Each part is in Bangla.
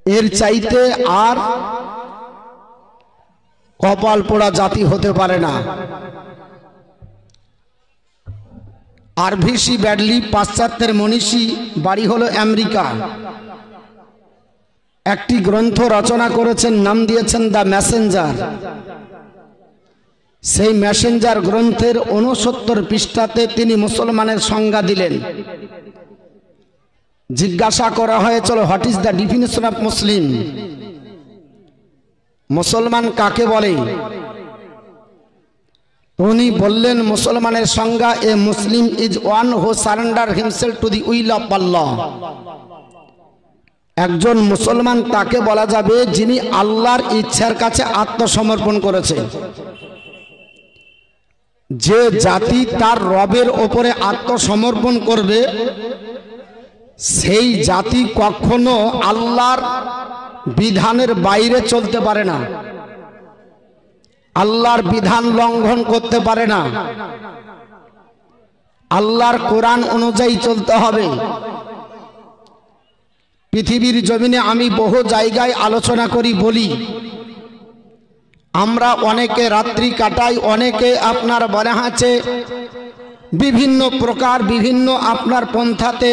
এর চাইতে আর কপাল পোড়া জাতি হতে পারে না। আরভিসি ব্যাডলি পাশ্চাত্যের মনীষী, বাড়ি হলো আমেরিকা, একটি গ্রন্থ রচনা করেছেন, নাম দিয়েছেন দ্য মেসেঞ্জার। সেই মেসেঞ্জার গ্রন্থের 69 পৃষ্ঠাতে তিনি মুসলমানের সংজ্ঞা দিলেন। জিজ্ঞাসা করা হয়েছিল, what is the definition of Muslim? মুসলমান কাকে বলে? উনি বললেন, মুসলমানের সংজ্ঞা, a Muslim is one who surrender himself to the will of Allah. একজন মুসলমান তাকে বলা যাবে যিনি আল্লাহর ইচ্ছার কাছে আত্মসমর্পণ করেছে। যে জাতি তার রবের ওপরে আত্মসমর্পণ করবে, সেই জাতি কখনো আল্লাহর বিধানের বাইরে চলতে পারে না, আল্লাহর বিধান লঙ্ঘন করতে পারে না। আল্লাহর কোরআন অনুযায়ী চলতে হবে। পৃথিবীর জমিনে আমি বহু জায়গায় আলোচনা করি, বলি আমরা অনেকে রাত্রি কাটাই, অনেকে আপনার বলা আছে বিভিন্ন প্রকার বিভিন্ন আপনার পন্থাতে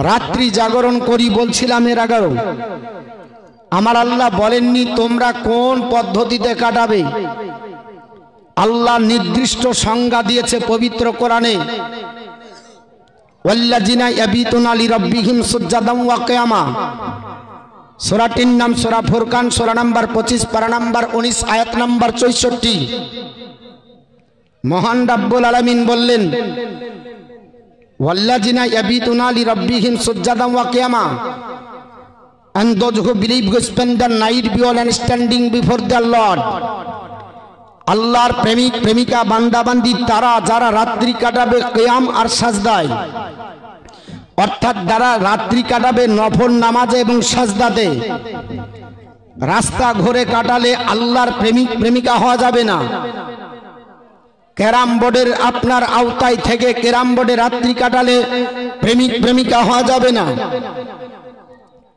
রাত্রি জাগরণ করি। বলছিলাম এর আগেও, আমার আল্লাহ বলেননি তোমরা কোন পদ্ধতিতে কাটাবে। আল্লাহ নির্দিষ্ট সংজ্ঞা দিয়েছে পবিত্র কোরআনে, ওয়াল্লাযিনা ইয়াবিতুনা লিরাব্বিহিম সুজদান ওয়া কিয়ামা। সূরাটির নাম সূরা ফুরকান, সূরা নাম্বার 25, পারা নাম্বার 19, আয়াত নাম্বার 64। মহান রব্বুল আলামিন বললেন, ওয়াল্লাযিনা ইয়াবিতুনা লিরাব্বিহিম সুজদান ওয়া কিয়ামা, and those who believe who spend the night beyond and standing before the Lord। আল্লাহর প্রেমিক প্রেমিকা বান্দা বান্দি তারা যারা রাত্রি কাটাবে কিয়াম আর সাজদায়, অর্থাৎ যারা রাত্রি কাটাবে নফল নামাজে এবং সাজদাতে। রাস্তা ঘুরে কাটালে আল্লাহর প্রেমিক প্রেমিকা হওয়া যাবে না। ক্যারাম বোর্ডের আপনার আওতায় থেকে ক্যারাম বোর্ডে রাত্রি কাটালে প্রেমিক প্রেমিকা হওয়া যাবে না।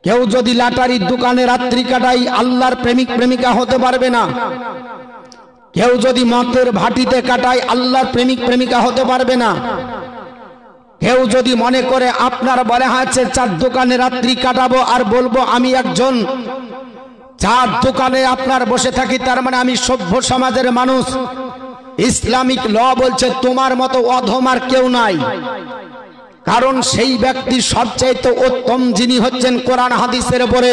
কেউ যদি লটারির দোকানে রাত্রি কাটায় আল্লাহর প্রেমিক প্রেমিকা হতে পারবে না। কেউ যদি মদের ভাটিতে কাটায় আল্লাহর প্রেমিক প্রেমিকা হতে পারবে না। কেউ যদি মনে করে আপনার বলা আছে চার দোকানে রাত্রি কাটাবো আর বলবো আমি একজন চার দোকানে আপনার বসে থাকি, তার মানে আমি সভ্য সমাজের মানুষ, ইসলামিক ল বলছে তোমার মতো অধম আর কেউ নাই। কারণ সেই ব্যক্তি সবচাইতে উত্তম যিনি হচ্ছেন কোরআন হাদিসের উপরে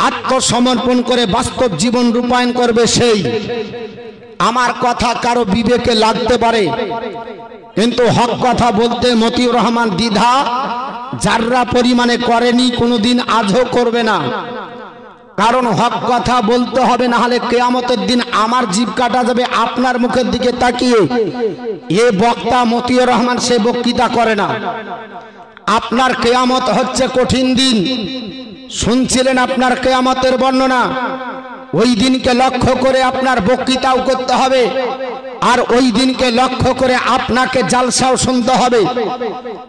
আত্মসমর্পণ করে বাস্তব জীবন রূপায়ণ করবে সেই। আমার কথা কারো বিবেকে লাগতে পারে, কিন্তু হক কথা বলতে মতিউর রহমান দ্বিধা যাররা পরিমাণে করেনি, কোনোদিন আজও করবে না। কারণ হক কথা বলতে হবে, না হলে কিয়ামতের দিন আমার জিভ কাটা যাবে আপনার মুখের দিকে তাকিয়ে। এ বক্তা মতিউর রহমান সে বক্তৃতা করে না। আপনার কিয়ামত হচ্ছে কঠিন দিন। শুনছিলেন আপনার কিয়ামতের বর্ণনা, ওই দিনকে লক্ষ্য করে আপনার বক্তৃতাও করতে হবে, আর ওই দিনকে লক্ষ্য করে আপনাকে জালসাও শুনতে হবে।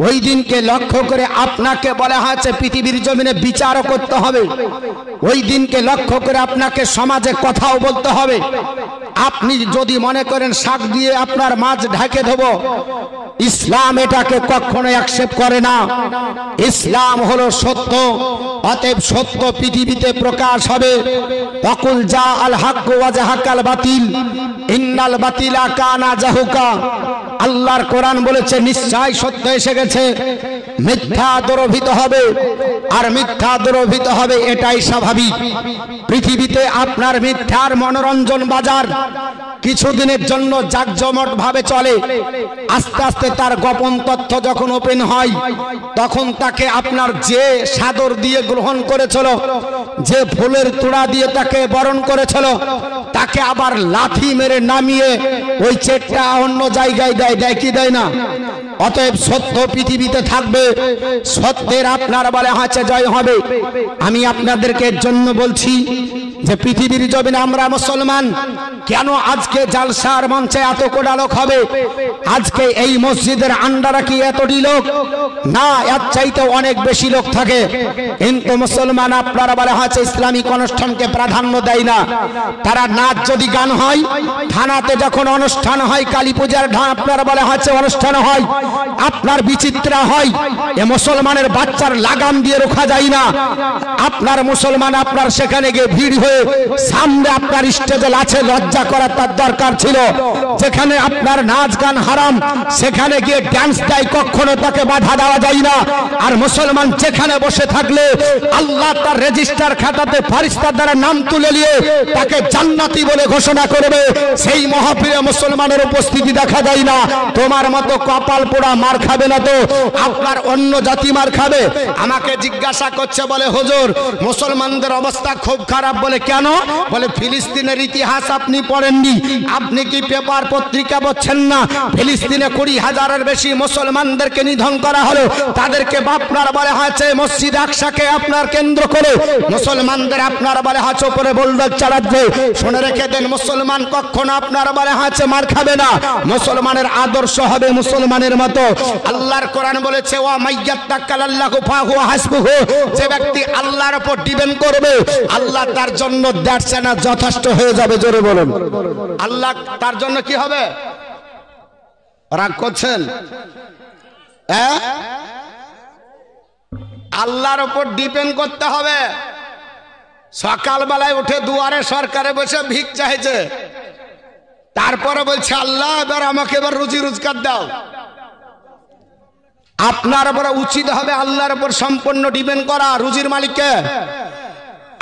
ওই দিনকে লক্ষ্য করে আপনাকে বলা হয়েছে পৃথিবীর জমিনে বিচারও করতে হবে। ওই দিনকে লক্ষ্য করে আপনাকে সমাজে কথাও বলতে হবে। আপনি যদি মনে করেন শাক দিয়ে আপনার মাছ ঢেকে দেব, ইসলাম এটাকে কখনো অ্যাকসেপ্ট করে না। ইসলাম হলো সত্য, অতএব সত্য পৃথিবীতে প্রকাশ হবে। ওয়াকুল জা আল হক ওয়া জাহাকাল বাতিল ইন্নাল বাতিলা কানা জাহুকা। আল্লাহর কোরআন বলেছে নিশ্চয় সত্য এসে গেছে, মিথ্যা দ্রবিত হবে, আর মিথ্যা দ্রবিত হবে এটাই স্বাভাবিক। পৃথিবীতে আপনার মিথ্যার মনোরঞ্জন বাজার কিছুদিনের জন্য জাকজমট ভাবে চলে, আস্তে আস্তে তার গোপন তথ্য যখন ওপেন হয়, তখন তাকে আপনার যে সাদর দিয়ে গ্রহণ করেছিল, যে ফুলের তোড়া দিয়ে তাকে বরণ করেছিল, তাকে আবার লাথি মেরে নামিয়ে ওই চেকটা অন্য জায়গায় দেয়, দেয় কি দেয় না? অতএব সত্য পৃথিবীতে থাকবে, সত্যের আপনার বলে হাঁচে জয় হবে। আমি আপনাদেরকে এর জন্য বলছি, যে পৃথিবীর জমিনে আমরা মুসলমান, কেন আজকে জালসার মঞ্চে এত কোটা লোক হবে? আজকে এই মসজিদের আন্ডারে কি এতটি লোক? না, এর চাইতে অনেক বেশি লোক থাকে। কিন্তু মুসলমান আপনারা বলে হচ্ছে ইসলামিক অনুষ্ঠানকে প্রাধান্য দেয় না। তারা নাচ যদি গান হয়, থানাতে যখন অনুষ্ঠান হয়, কালী পূজার আপনারা বলে হচ্ছে অনুষ্ঠান হয়, আপনার বিচিত্রা হয়, এ মুসলমানের বাচ্চার লাগাম দিয়ে রোখা যায় না। আপনার মুসলমান আপনার সেখানে গিয়ে ভিড় হয়ে সামনে আপনার স্টেজে আছে, লজ্জা করার তার দরকার ছিল। যেখানে আপনার নাচ গান হারাম, সেখানে গিয়ে ড্যান্স দেয়, কখনো তাকে বাধা দেওয়া যায় না। আর মুসলমান যেখানে বসে থাকলে আল্লাহ তার রেজিস্টার খাতাতে ফারিস্তার দ্বারা নাম তুলে নিয়ে তাকে জান্নাতি বলে ঘোষণা করবে, সেই মাহফিলে মুসলমানের উপস্থিতি দেখা যায় না। তোমার মতো কপাল পোড়া মার খাবে না তো আপনার অন্য জাতি মার খাবে? আমাকে জিজ্ঞাসা করছে, বলে হুজুর মুসলমানদের অবস্থা খুব খারাপ। বলে কেন? বলে ফিলিস্তিনের ইতিহাস আপনি পড়েননি, আপনি কি পেপার পত্রিকা পড়ছেন না? ফিলিস্তিনে 20,000-এর বেশি মুসলমানদেরকে নিধন করা হলো। তাদেরকে আপনার বলে হয়েছে মসজিদ আকসাকে আপনার কেন্দ্র করে মুসলমানদের আপনার বলে হচ্ছে উপরে বোল্ডার চালাচ্ছে। শুনে রেখে দেন, মুসলমান কখনো আপনার বলে হচ্ছে মার খাবে না। মুসলমানের আদর্শ হবে মুসলমানের মতো। আল্লাহর কোরআন বলেছে, ওয়া মাইয়াত্তাকাল্লাহু ফাহুয়া হাসবুহু, যে ব্যক্তি আল্লাহর উপর ডিপেন্ড করবে আল্লাহ তার জন্য দ্যাটস এনাফ, যথেষ্ট হয়ে যাবে। জোরে বলুন, আল্লাহ তার জন্য কি হবে? রাগ করছেন? হ্যাঁ, আল্লাহর উপর ডিপেন্ড করতে হবে। সকালবেলায় উঠে দুয়ারে সরকারে বসে ভিক চাইছে, তারপরে বলছে আল্লাহ এবার আমাকে এবার রুজি রোজগার দাও। আপনার উপর উচিত হবে আল্লাহর উপর সম্পূর্ণ ডিপেন্ড করা। রুজির মালিককে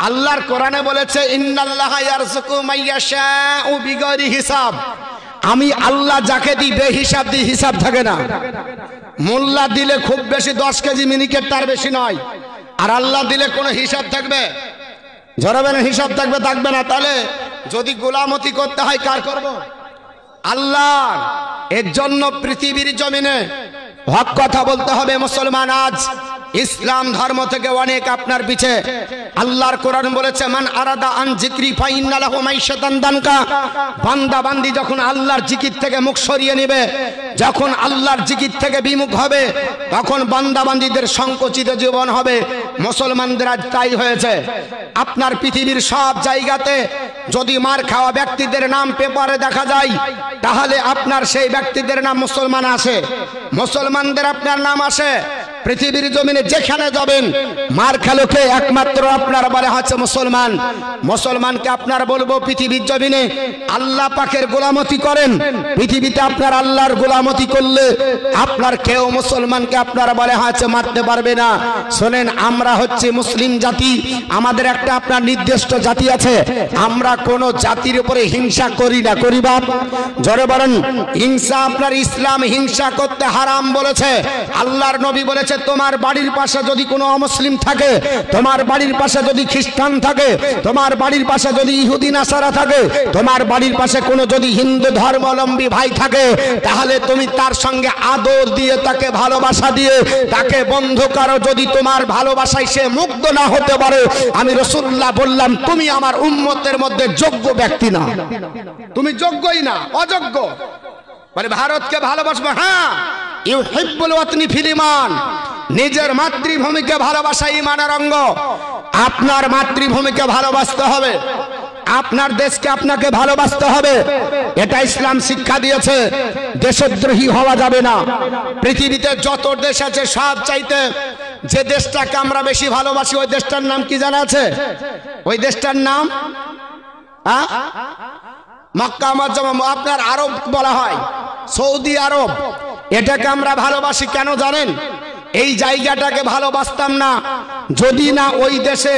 আল্লাহর কোরআনে বলেছে, ইন্নাল্লাহা ইয়ারযুকু মাইয়াশাউ বিগয়রি হিসাব। আমি আল্লাহ যাকে দিই বেহিসাব দিই, হিসাব থাকে না। মোল্লা দিলে খুব বেশি 10 কেজি মিনিকেট, তার বেশি নয়। আর আল্লাহ দিলে কোনো হিসাব থাকবে? জরাবেন হিসাব থাকবে? থাকবে না। তাহলে যদি গোলামতি করতে হয় কার করব? আল্লাহ। এর জন্য পৃথিবীর জমিনে হক কথা বলতে হবে। মুসলমান আজ ইসলাম ধর্ম থেকে অনেক আপনার পিছে। আল্লাহর কোরআন বলেছে, মান আরাদা আন যিকরি ফাইন্না লাহু মাইশাতান দানকা। বান্দা বান্দি যখন আল্লাহর জিকির থেকে মুখ সরিয়ে নেবে, যখন আল্লাহর জিকির থেকে বিমুখ হবে, তখন বান্দা বান্দিদের সংকুচিত জীবন হবে। মুসলমানদের আজ তাই হয়েছে। আপনার পৃথিবীর সব জায়গাতে যদি মার খাওয়া ব্যক্তিদের নাম পেপারে দেখা যায়, তাহলে আপনার সেই ব্যক্তিদের নাম মুসলমান আসে, মুসলমানদের আপনার নাম আসে। পৃথিবীর জমিনে যেখানে যাবেন মার খালোকে একমাত্র আপনার বলে হচ্ছে মুসলমান। মুসলমানকে আপনার বলবো, পৃথিবীর জমিনে আল্লাহ পাকের গোলামতি করেন। পৃথিবীতে আপনার আল্লাহর গোলামতি করলে আপনার কেউ মুসলমানকে আপনার বলে হচ্ছে মারতে পারবে না। শোনেন, আমরা হচ্ছে মুসলিম জাতি, আমাদের একটা আপনার নির্দিষ্ট জাতি আছে। আমরা কোন জাতির উপরে হিংসা করি না। করি বাপ? জোরে বলেন। হিংসা আপনার ইসলাম হিংসা করতে হারাম বলেছে। আল্লাহর নবী বলেছে, তোমার বাড়ির পাশে যদি কোনো অমুসলিম থাকে, তোমার বাড়ির পাশে যদি খ্রিস্টান থাকে, তোমার বাড়ির পাশে যদি ইহুদি নাসারা থাকে, তোমার বাড়ির পাশে কোনো যদি হিন্দু ধর্মাবলম্বী ভাই থাকে, তাহলে তুমি তার সঙ্গে আদর দিয়ে, তাকে ভালোবাসা দিয়ে, তাকে বন্ধু করো। যদি তোমার ভালোবাসায় সে মুগ্ধ না হতে পারে, আমি রাসূলুল্লাহ বললাম, তুমি আমার উম্মতের মধ্যে যোগ্য ব্যক্তি না, তুমি যোগ্যই না, অযোগ্য। বলে ভারতকে ভালোবাসবো, হ্যাঁ, ইউহিব্বুল ওয়াতনি ফিল ঈমান। নিজের মাতৃভূমিকে ভালোবাসা ঈমানের অঙ্গ। আপনার মাতৃভূমিকে ভালোবাসতে হবে, আপনার দেশকে আপনাকে ভালোবাসতে হবে। এটা ইসলাম শিক্ষা দিয়েছে। দেশদ্রোহী হওয়া যাবে না। পৃথিবীতে যত দেশ আছে সব চাইতে যে দেশটাকে আমরা বেশি ভালোবাসি, ওই দেশটার নাম কি জানা আছে? ওই দেশটার নাম মক্কা মুকাররমা, আপনার আরব বলা হয়, সৌদি আরব। এটাকে আমরা ভালোবাসি কেন জানেন? এই জায়গাটাকে ভালোবাসতাম না যদি না ওই দেশে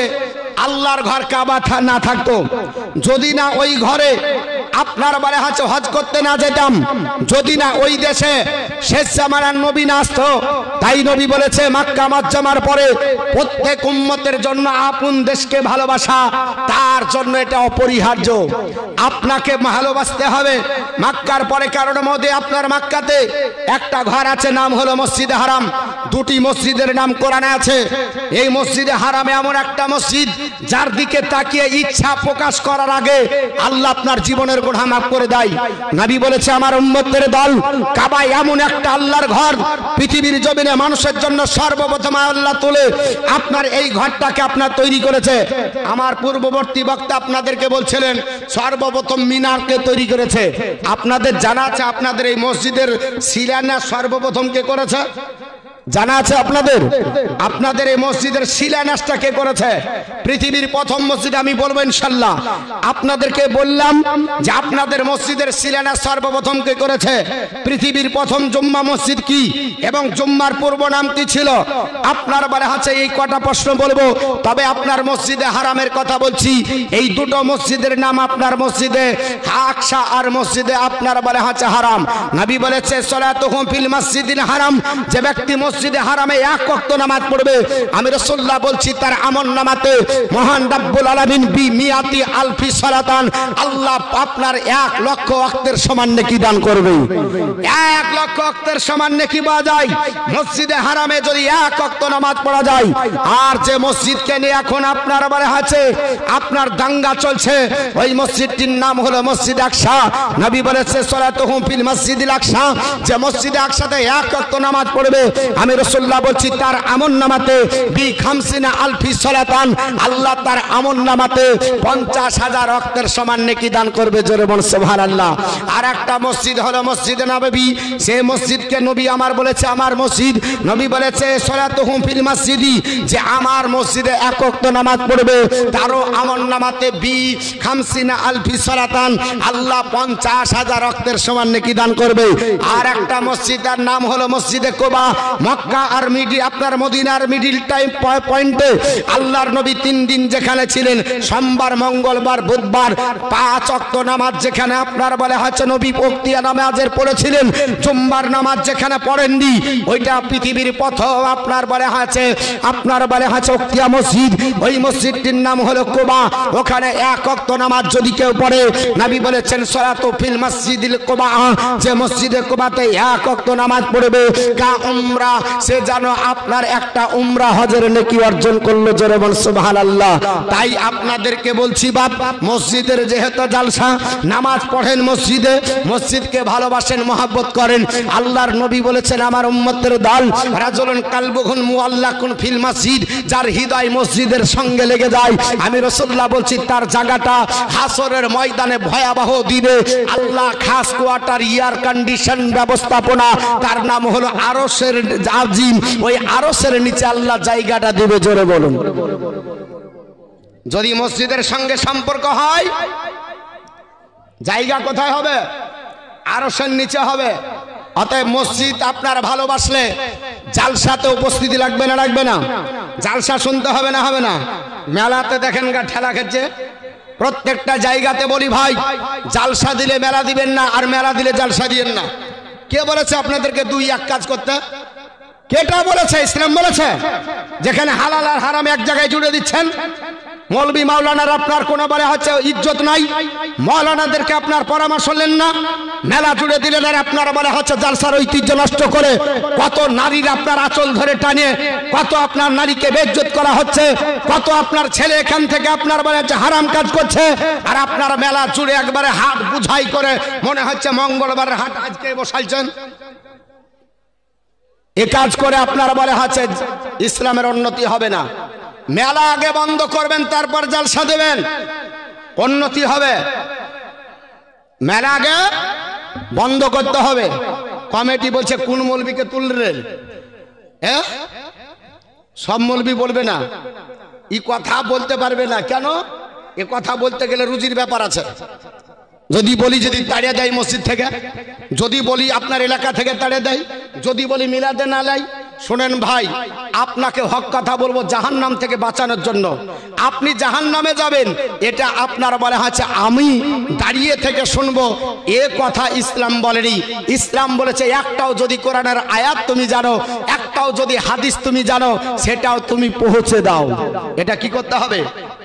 আল্লাহর ঘর কাবা না থাকতো, যদি না ওই ঘরে আপনার বলে হচ্ছে হজ করতে না যেতাম, যদি না ওই দেশে শেষ জামানার নবী না আসতো। তাই নবী বলেছে, মক্কা মুকাররমার পরে প্রত্যেক উম্মতের জন্য আপন দেশকে ভালোবাসা, তার জন্য এটা অপরিহার্য। আপনাকে ভালোবাসতে হবে। মক্কার পরে কারণ মধ্যে আপনার মক্কাতে একটা ঘর আছে, নাম হলো মসজিদে হারাম। দুটি মসজিদের নাম কোরআনে আছে। এই মসজিদে হারামে এমন একটা মসজিদ যার দিকে তাকিয়ে ইচ্ছা প্রকাশ করার আগে আল্লাহ আপনার জীবনের গুনাহ মাফ করে দেয়। নবী বলেছে আমার উম্মতের দল কাবা এমন একটা আল্লাহর ঘর, পৃথিবীর জমিনে মানুষের জন্য সর্বপ্রথম আল্লাহ তুলে আপনার এই ঘরটাকে আপনার তৈরি করেছে। আমার পূর্ববর্তী বক্তা আপনাদেরকে বলছিলেন সর্বপ্রথম মিনারকে তৈরি করেছে। আপনাদের জানা আছে আপনাদের এই মসজিদের শিলান্যাস সর্বপ্রথম কে করেছে? জানা আছে আপনাদের? আপনাদের এই মসজিদের শিলান্যাসটা কে করেছে? পৃথিবীর প্রথম মসজিদ আমি বলবো ইনশাআল্লাহ। আপনাদেরকে বললাম যে আপনাদের মসজিদের শিলান্যাস সর্বপ্রথম কে করেছে? পৃথিবীর প্রথম জুম্মা মসজিদ কি এবং জুম্মার পূর্ব নাম কি ছিল? আপনার বলে আছে এই কটা প্রশ্ন বলবো, তবে আপনার মসজিদে হারামের কথা বলছি। এই দুটো মসজিদের নাম আপনার মসজিদে আকসা আর মসজিদে আপনার বলে আছে হারাম। নবী বলেছে সালাতুহুম ফিল মসজিদিল হারাম, যে ব্যক্তি মসজিদে হারামে এক ওয়াক্ত নামাজ পড়বে আমি রাসূলুল্লাহ বলছি তার আমলনামাতে মহান রব্বুল আলামিন বি মিয়াতি আলফি সালাতান, আল্লাহ আপনার 1 লক্ষ ওয়াক্তের সমান নেকি দান করবে। 1 লক্ষ ওয়াক্তের সমান নেকি পাওয়া যায় মসজিদে হারামে যদি 1 ওয়াক্ত নামাজ পড়া যায়। আর যে মসজিদকে নিয়ে এখন আপনার বলে আছে আপনার দাঙ্গা চলছে, ওই মসজিদটির নাম হলো মসজিদ আকসা। নবী বলেছে সালাতুহুম ফিল মসজিদিল আকসা, যে মসজিদে আকসাতে 1 ওয়াক্ত নামাজ পড়বে আমি রাসূলুল্লাহ বলছি তার আমলনামাতে বি খামসিনা আলফি সালাতান, আল্লাহ তার আমলনামাতে 50,000 ওয়াক্তের সমান নেকি দান করবে। জোরে বল সুবহানাল্লাহ। আর একটা মসজিদ হলো মসজিদে নববী, সেই মসজিদকে নবী আমার বলেছে আমার মসজিদ। নবী বলেছে সালাতুহুম ফিল মসজিদি, যে আমার মসজিদে 1 ওয়াক্ত নামাজ পড়বে তারও আমলনামাতে বি খামসিনা আলফি সালাতান, আল্লাহ 50,000 ওয়াক্তের সমান নেকি দান করবে। আর একটা মসজিদের নাম হলো মসজিদে কুবা, মক্কা আর আপনার মদিনার মিডিল টাইম পয়েন্টে আল্লাহর নবী 3 দিন যেখানে ছিলেন, সোমবার মঙ্গলবার বুধবার 5 ওয়াক্ত নামাজ যেখানে আপনার বলে হচ্ছে নবী বক্তিয়া নামাজের পড়েছিলেন, জুম্মার নামাজ যেখানে পড়েননি, ওইটা পৃথিবীর প্রথম আপনার বলে আছে ওক্তিয়া মসজিদ। ওই মসজিদটির নাম হলো কুবা, ওখানে 1 ওয়াক্ত নামাজ যদি কেউ পড়ে নবী বলেছেন সালাতু ফিল মসজিদিল কুবা, যে মসজিদে কুবাতে 1 ওয়াক্ত নামাজ পড়বে কা উমরা, সে যেন আপনার একটা উমরা হজের নেকি অর্জন করলো। জোরে বল সুবহানাল্লাহ। তাই আপনাদেরকে বলছি বাপ, মসজিদের যেহেতু জালসা, নামাজ পড়েন মসজিদে, মসজিদকে ভালোবাসেন মহব্বত করেন। আল্লাহর নবী বলেছেন আমার উম্মতের দল রাজুলুন কালবুহুন মুআল্লাকুন ফিল মসজিদ, যার হৃদয় মসজিদের সঙ্গে লেগে যায় আমি রাসূলুল্লাহ বলছি তার জায়গাটা হাসরের ময়দানে ভয়াবহ দিনে আল্লাহ খাস কোয়ার্টার এয়ার কন্ডিশন ব্যবস্থাপনা, তার নাম হলো আরশের আজিম, ওই আরশের নিচে আল্লাহ জায়গাটা দিবে। জোরে বলুন। যদি মসজিদের সঙ্গে সম্পর্ক হয় জায়গা কোথায় হবে? আরশের নিচে হবে। অতএব মসজিদ আপনার ভালোবাসলে জালসাতে উপস্থিতি লাগবে না লাগবে না? জালসা শুনতে হবে না হবে না? মেলাতে দেখেন গা ঠেলা খেচ্ছে, প্রত্যেকটা জায়গাতে বলি ভাই জালসা দিলে মেলা দিবেন না, আর মেলা দিলে জালসা দিবেন না। কে বলেছে আপনাদেরকে 2-1 কাজ করতে? কেটা বলেছে? ইসলাম বলেছে। যেখানে হালাল আর হারাম এক জায়গায় জুড়ে দিচ্ছেন, মৌলবী মাওলানার আপনার কোনো বলে হচ্ছে ইজ্জত নাই, মাওলানাদেরকে আপনার পরামর্শ নেন না, মেলা জুড়ে দিলেন আর আপনারা বলে হচ্ছে জালসার ঐতিহ্য নষ্ট করে কত নারীর আপনার আঁচল ধরে টানে, কত আপনার নারীকে বেইজ্জত করা হচ্ছে, কত আপনার ছেলে এখান থেকে আপনার বলে হচ্ছে হারাম কাজ করছে, আর আপনার মেলা জুড়ে একবারে হাট বুঝাই করে মনে হচ্ছে মঙ্গলবারের হাট আজকে বসাইছেন। এ কাজ করে আপনারা বলে হচ্ছে ইসলামের উন্নতি হবে না। মেলা আগে বন্ধ করবেন, তারপর জালসা দেবেন, উন্নতি হবে। মেলা আগে বন্ধ করতে হবে। কমিটি বলছে কোন মৌলবীকে তুললেন? সব মৌলবী বলবে না, এই কথা বলতে পারবে না। কেন? এ কথা বলতে গেলে রুজির ব্যাপার আছে। যদি বলি যদি তাড়িয়ে দেয় মসজিদ থেকে, যদি বলি আপনার এলাকা থেকে তাড়িয়ে দেয়, যদি বলি মিলাদে না লাই, শুনেন ভাই আপনাকে হক কথা বলবো জাহান্নাম থেকে বাঁচানোর জন্য। আপনি জাহান্নামে যাবেন এটা আপনার বলে হচ্ছে আমি দাঁড়িয়ে থেকে শুনবো, এ কথা ইসলাম বলেনি। ইসলাম বলেছে একটাও যদি কোরআনের আয়াত তুমি জানো, একটাও যদি হাদিস তুমি জানো, সেটাও তুমি পৌঁছে দাও। এটা কি করতে হবে?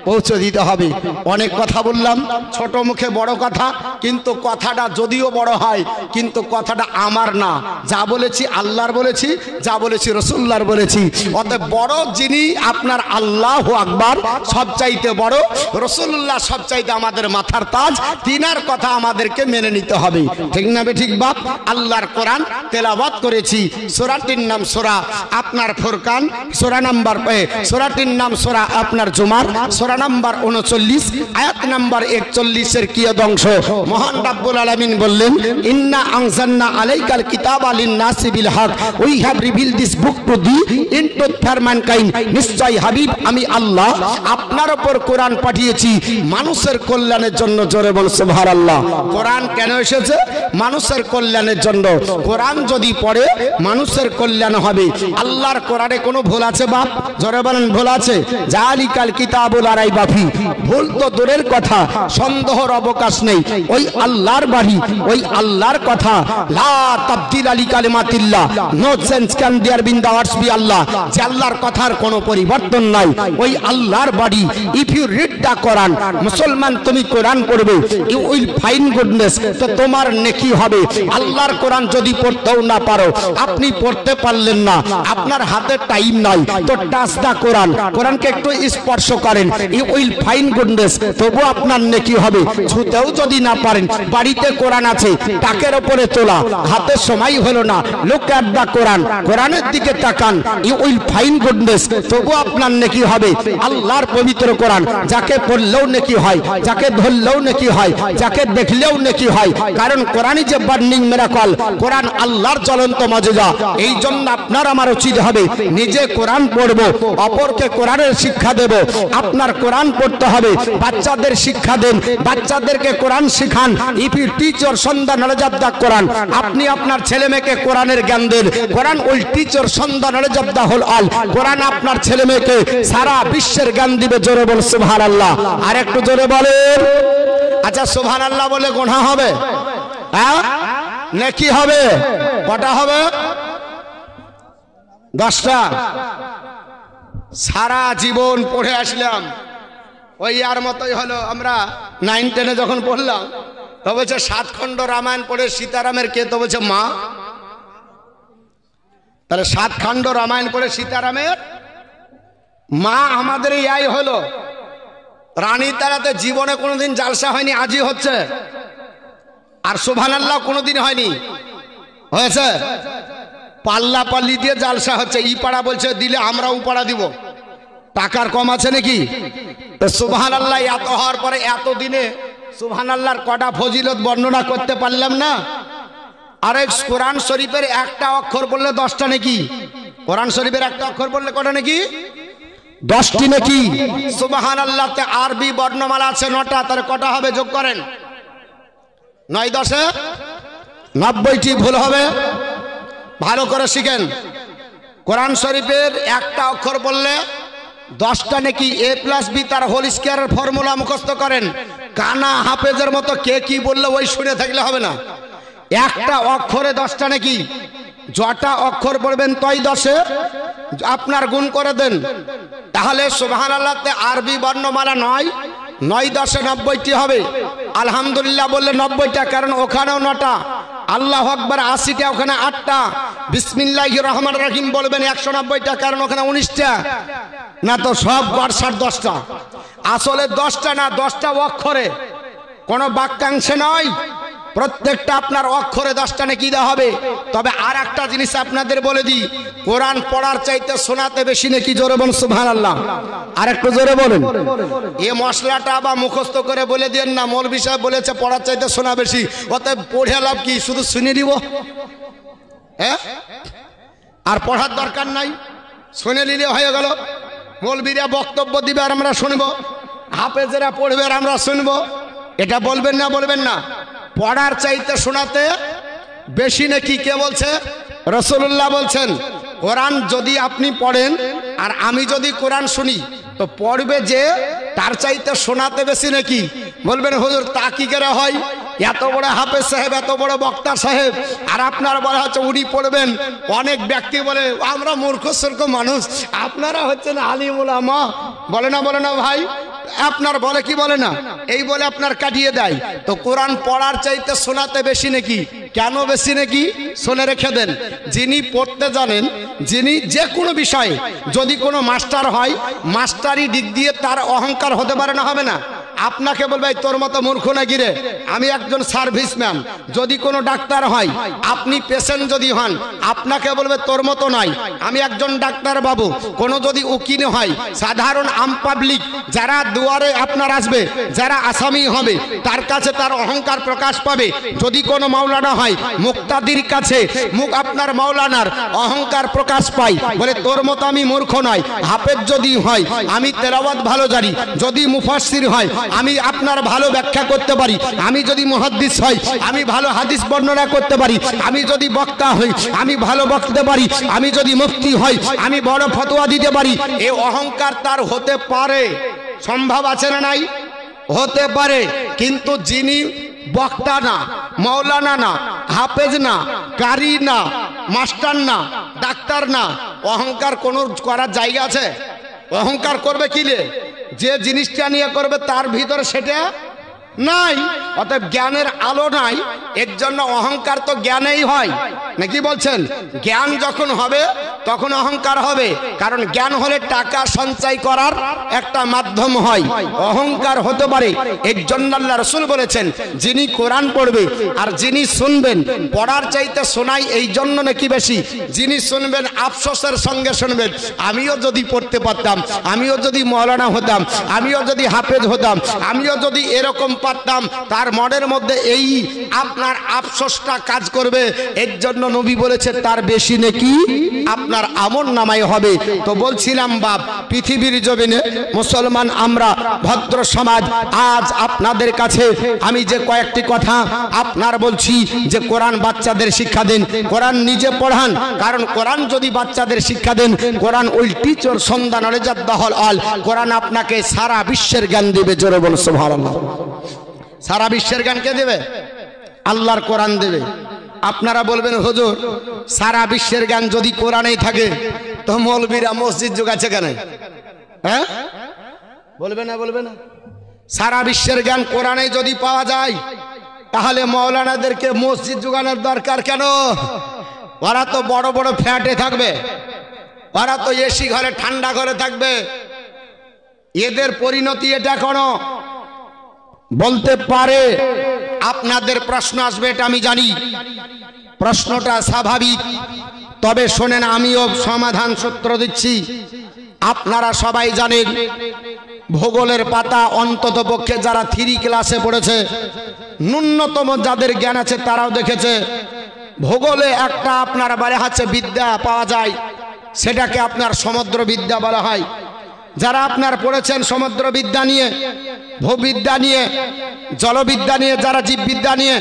পৌঁছে দিতে হবে। অনেক কথা বললাম, ছোট মুখে বড় কথা, কিন্তু কথাটা যদিও বড় হয় কিন্তু কথাটা আমার না, যা বলেছি আল্লাহর বলেছি, যা বলেছি রাসূলুল্লাহর বলেছি। অতএব বড় যিনি আপনার আল্লাহু আকবার, সবচাইতে বড় রাসূলুল্লাহ, সবচাইতে আমাদের মাথার তাজ, তিনার কথা আমাদেরকে মেনে নিতে হবে। ঠিক না বে ঠিক বাপ? আল্লাহর কোরআন তেলাওয়াত করেছি। সূরাটির নাম সূরা আপনার ফুরকান, সূরা নাম্বার সূরাটির নাম সূরা আপনার জুমার, সূরা নাম্বার 39 আয়াত নাম্বার 41 এর কিয়দংশ মহান রাব্বুল আলামিন বললেন, ইন্না আনজালনা আলাইকাল কিতাবা লিন-নাসি বিল হক, we have revealed this book to the into for mankind. নিশ্চয় হাবিব আমি আল্লাহ আপনার উপর কোরআন পাঠিয়েছি মানুষের কল্যাণের জন্য। জোরে বল সুবহানাল্লাহ। কোরআন কেন এসেছে? মানুষের কল্যাণের জন্য। কোরআন যদি পড়ে মানুষের কল্যাণ হবে। আল্লাহর কোরআনে কোনো ভুল আছে বাপ? জোরে বলেন ভুল আছে? জালিকাল কিতাবুল লা রাইবা ফি, ভুল তো দূরের কথা, সন্দেহের অবকাশ নেই। ওই আল্লাহর বাণী, ওই আল্লাহর কথা, লা তাবদিলা লিকালিমাতিল্লাহ, no change can there been the words be Allah, যে আল্লাহর কথার কোনো পরিবর্তন নাই। ওই আল্লাহর বাণী। If you read the Quran, মুসলমান তুমি কোরআন পড়বে, ইউ উইল ফাইন্ড গুডনেস, তো তোমার নেকি হবে। আল্লাহর কোরআন যদি পড়তেও না পারো, আপনি পড়তে পারলেন না, আপনার হাতে টাইম নাই, তো টাচ দা কোরআন, কোরআনকে একটু স্পর্শ করেন, ইউ উইল ফাইন্ড গুডনেস, তবু আপনার নেকি হবে। ছুতেও যদি না পারেন, বাড়িতে কোরআন আছে, টাকের উপরে তোলা, হাতে সময় হলো না, লুক অ্যাট দা কোরআন, কোরআনের দিকে তাকান, ইউ উইল ফাইন্ড গুডনেস, তবু আপনার নেকি হবে। আল্লাহর পবিত্র কোরআন, যাকে পড়লেও নেকি হয়, যাকে ধরলেও নেকি হয়, যাকে দেখলেও নেকি হয়, কারণ কোরআনই যে বার্নিং মিরাকল, কোরআন আল্লাহর জ্বলন্ত মুজিজা। এই জন্য আপনার আমার উচিত হবে নিজে কোরআন পড়ব, অপরকে কোরআনের শিক্ষা দেব। আপনার কোরআন পড়তে হবে, বাচ্চাদের শিক্ষা দেন, বাচ্চাদেরকে কোরআন শিখান। If you teach your son the knowledge of the Quran, আপনি আপনার ছেলে মেয়েকে কোরআনের জ্ঞান দেন, Quran will teach your son the knowledge of the whole all, কোরআন আপনার ছেলে মেয়েকে সারা বিশ্বের জ্ঞান দিবে। জোরে বল সুবহানাল্লাহ। আর একটু জোরে বলেন। আচ্ছা, সুবহানাল্লাহ বলে গুনাহ হবে? হ্যাঁ, নেকি হবে। কটা হবে? 10টা। সারা জীবন পড়ে আসলাম, ওই আর মতোই হলো। আমরা 9, 10-এ যখন পড়লাম, তো বলছে 7 খণ্ড রামায়ণ পড়ে সীতারামের কে? তো বলছে মা। তাহলে 7 খণ্ড রামায়ণ পড়ে সীতারামের মা আমাদের এই হলো। রানী তারাতে জীবনে কোনোদিন জালসা হয়নি, আজই হচ্ছে। আর সুবহানাল্লাহ কোনোদিন হয়নি, হয়েছে? পাল্লা পাল্লি দিয়ে জালসা হচ্ছে। ই পাড়া বলছে দিলে আমরা ও পাড়া দিব, টাকার কম আছে নাকি? তো সুবহানাল্লাহ এত হওয়ার পরে এত দিনে সুবহানাল্লাহর কটা ফজিলত বর্ণনা করতে পারলাম না। আরে কোরআন শরীফের একটা অক্ষর বললে 10টা নাকি? কোরআন শরীফের একটা অক্ষর বললে কটা নাকি? 10টি নাকি? সুবহানাল্লাহ তে আরবি বর্ণমালা আছে 9টা, তাহলে কটা হবে? যোগ করেন। 9 10 90টি ভুল হবে। ভালো করে শিখেন। কোরআন শরীফের একটা অক্ষর বললে 10টা নাকি। A+B তার হোল স্কয়ারের ফর্মুলা মুখস্থ করেন। কানা হাফেজের মতো কে কি বললে ওই শুনে থাকলে হবে না। একটা অক্ষরে 10টা নাকি। যটা অক্ষর পড়বেন তই 10-এ আপনার গুণ করে দেন। তাহলে সুবহানাল্লাহ তে আরবি বর্ণমালা 9 10 90টি হবে। আলহামদুলিল্লাহ বললে 90টা, কারণ ওখানেও 9টা। আল্লাহু আকবার 80টা, ওখানে 8টা। বিসমিল্লাহির রহমানির রহিম বলবেন 190টা, কারণ ওখানে 19টা। না তো সব 10টা। আসলে 10টা না, 10টা অক্ষরে, কোনো বাক্যাংশে নয়। প্রত্যেকটা আপনার অক্ষরে 10টা নাকি দেওয়া হবে। তবে আর একটা জিনিস আপনাদের বলে দিই, কোরআন পড়ার চাইতে শোনাতে বেশি নাকি। জোরে বলুন সুবহানাল্লাহ। আর একটু জোরে বলেন। এই মশলাটা বা মুখস্থ করে বলে দেন না, মৌলভী সাহেব বলেছে পড়ার চাইতে শোনা বেশি, অতএব পড়ে লাভ কি? শুধু শুনে নিব, হ্যাঁ? আর পড়ার দরকার নাই, শুনে নিলে হয়ে গেল। মৌলভীরা বক্তব্য দিবে আর আমরা শুনবো, হাফেজেরা পড়বে আর আমরা শুনবো। এটা বলবেন না? বলবেন না? পড়ার চাইতে শোনাতে বেশি নাকি। কে বলছে? রাসূলুল্লাহ বলছেন। কোরআন যদি আপনি পড়েন আর আমি যদি কোরআন শুনি, তো পড়বে যে তার চাইতে শোনাতে বেশি নাকি। বলবেন হুজুর তা কি করে হয়? এত বড় হাফেজ সাহেব, এত বড় বক্তা সাহেব, আর আপনার বলা হচ্ছে উনি পড়বেন। অনেক ব্যক্তি বলে আমরা মূর্খ সূর্খ মানুষ, আপনারা হচ্ছেন আলিম উলামা। বলে না ভাই? আপনার বলে কি বলে না, এই বলে আপনার কাটিয়ে দেয়। তো কোরআন পড়ার চাইতে শোনাতে বেশি নাকি? কেন বেশি নাকি? শুনে রেখে দেন, যিনি পড়তে জানেন, যিনি যে কোনো বিষয়ে যদি কোনো মাস্টার হয়, মাস্টারি দিক দিয়ে তার অহংকার হতে পারে না? হবে না? আপনাকে বলবে তোর মতো মূর্খ না গিরে, আমি একজন সার্ভিসম্যান। যদি কোনো ডাক্তার হয়, আপনি পেশেন্ট যদি হন, আপনাকে বলবে তোর মতো নয়, আমি একজন ডাক্তার বাবু। কোনো যদি উকিল হয়, সাধারণ আম পাবলিক যারা দুয়ারে আপনার আসবে, যারা আসামি হবে, তার কাছে তার অহংকার প্রকাশ পাবে। যদি কোনো মাওলানা হয়, মুক্তাদির কাছে আপনার মাওলানার অহংকার প্রকাশ পায়, বলে তোর মতো আমি মূর্খ নয়। হাফেজ যদি হয়, আমি তেলাওয়াত ভালো জানি। যদি মুফাসসির হয়, আমি আপনার ভালো ব্যাখ্যা করতে পারি। আমি যদি মুহাদ্দিস হই, আমি ভালো হাদিস বর্ণনা করতে পারি। আমি যদি বক্তা হই, আমি ভালো বক্তৃতা পারি। আমি যদি মুফতি হই, আমি বড় ফতোয়া দিতে পারি। এই অহংকার তার হতে পারে, সম্ভব আছে না নাই? হতে পারে। কিন্তু যিনি বক্তা না, মাওলানা না, হাফেজ না, কারি না, মাস্টার না, ডাক্তার না, অহংকার কোনো করার জায়গা আছে? অহংকার করবে কিলে? যে জিনিসটা নিয়ে করবে তার ভিতরে সেটা নাই, অতএব জ্ঞানের আলো নাই। এর জন্য অহংকার তো জ্ঞানেই হয় নাকি বলছেন? জ্ঞান যখন হবে তখন অহংকার হবে, কারণ জ্ঞান হলে টাকা সঞ্চয় করার একটা মাধ্যম হয়। অহংকার হতে পারে। এর জন্য আল্লাহ রাসূল বলেছেন, যিনি কোরআন পড়বে আর যিনি শুনবেন, পড়ার চাইতে শোনাই এই জন্য নাকি বেশি। যিনি শুনবেন আফসোসের সঙ্গে শুনবেন, আমিও যদি পড়তে পারতাম, আমিও যদি মাওলানা হতাম, আমিও যদি হাফেজ হতাম, আমিও যদি এরকম পারতাম, তার মনের মধ্যে এই আপনার আফসোসটা কাজ করবে। এর জন্য নবী বলেছে তার বেশি নেকি আপনার আমল নামায় হবে। তো বলছিলাম বাপ, পৃথিবীর জমিনে মুসলমান আমরা, ভদ্র সমাজ, আজ আপনাদের কাছে আমি যে কয়েকটি কথা আপনার বলছি, যে কোরআন বাচ্চাদের শিক্ষা দেন, কোরআন নিজে পড়ান। কারণ কোরআন যদি বাচ্চাদের শিক্ষা দেন, কোরআন উইল টিচ ইওর সন্তান knowledge of the whole all. কোরআন আপনাকে সারা বিশ্বের জ্ঞান দেবে। জোরে বল সুবহানাল্লাহ। সারা বিশ্বের জ্ঞান কে দেবে? আল্লাহর কোরআন দেবে। আপনারা বলবেন হুজুর, সারা বিশ্বের জ্ঞান যদি কোরআনেই থাকে, তো মৌলবীরা মসজিদ যোগাচ্ছে কেন? হ্যাঁ, বলবে না? বলবে না? সারা বিশ্বের জ্ঞান কোরআনে যদি পাওয়া যায়, তাহলে মাওলানাদেরকে মসজিদ যোগানোর দরকার কেন? ওরা তো বড় বড় ফ্ল্যাটে থাকবে, ওরা তো এসি ঘরে, ঠান্ডা ঘরে থাকবে। এদের পরিণতি এটা কোনো বলতে পারে। আপনাদের প্রশ্ন আসবে, এটা আমি জানি, প্রশ্নটা স্বাভাবিক। তবে শোনেন, আমিও সমাধান সূত্র দিচ্ছি। আপনারা সবাই জানেন, ভূগোলের পাতা অন্তত পক্ষে যারা 3 ক্লাসে পড়েছে, ন্যূনতম যাদের জ্ঞান আছে তারাও দেখেছে, ভূগোলে একটা আপনার বলা আছে বিদ্যা পাওয়া যায়, সেটাকে আপনার সমুদ্র বিদ্যা বলা হয়। যারা আপনার পড়েছেন সমুদ্র বিদ্যা নিয়ে, ভূবিদ্যা নিয়ে, জলবিদ্যা নিয়ে, যারা জীববিদ্যা নিয়ে,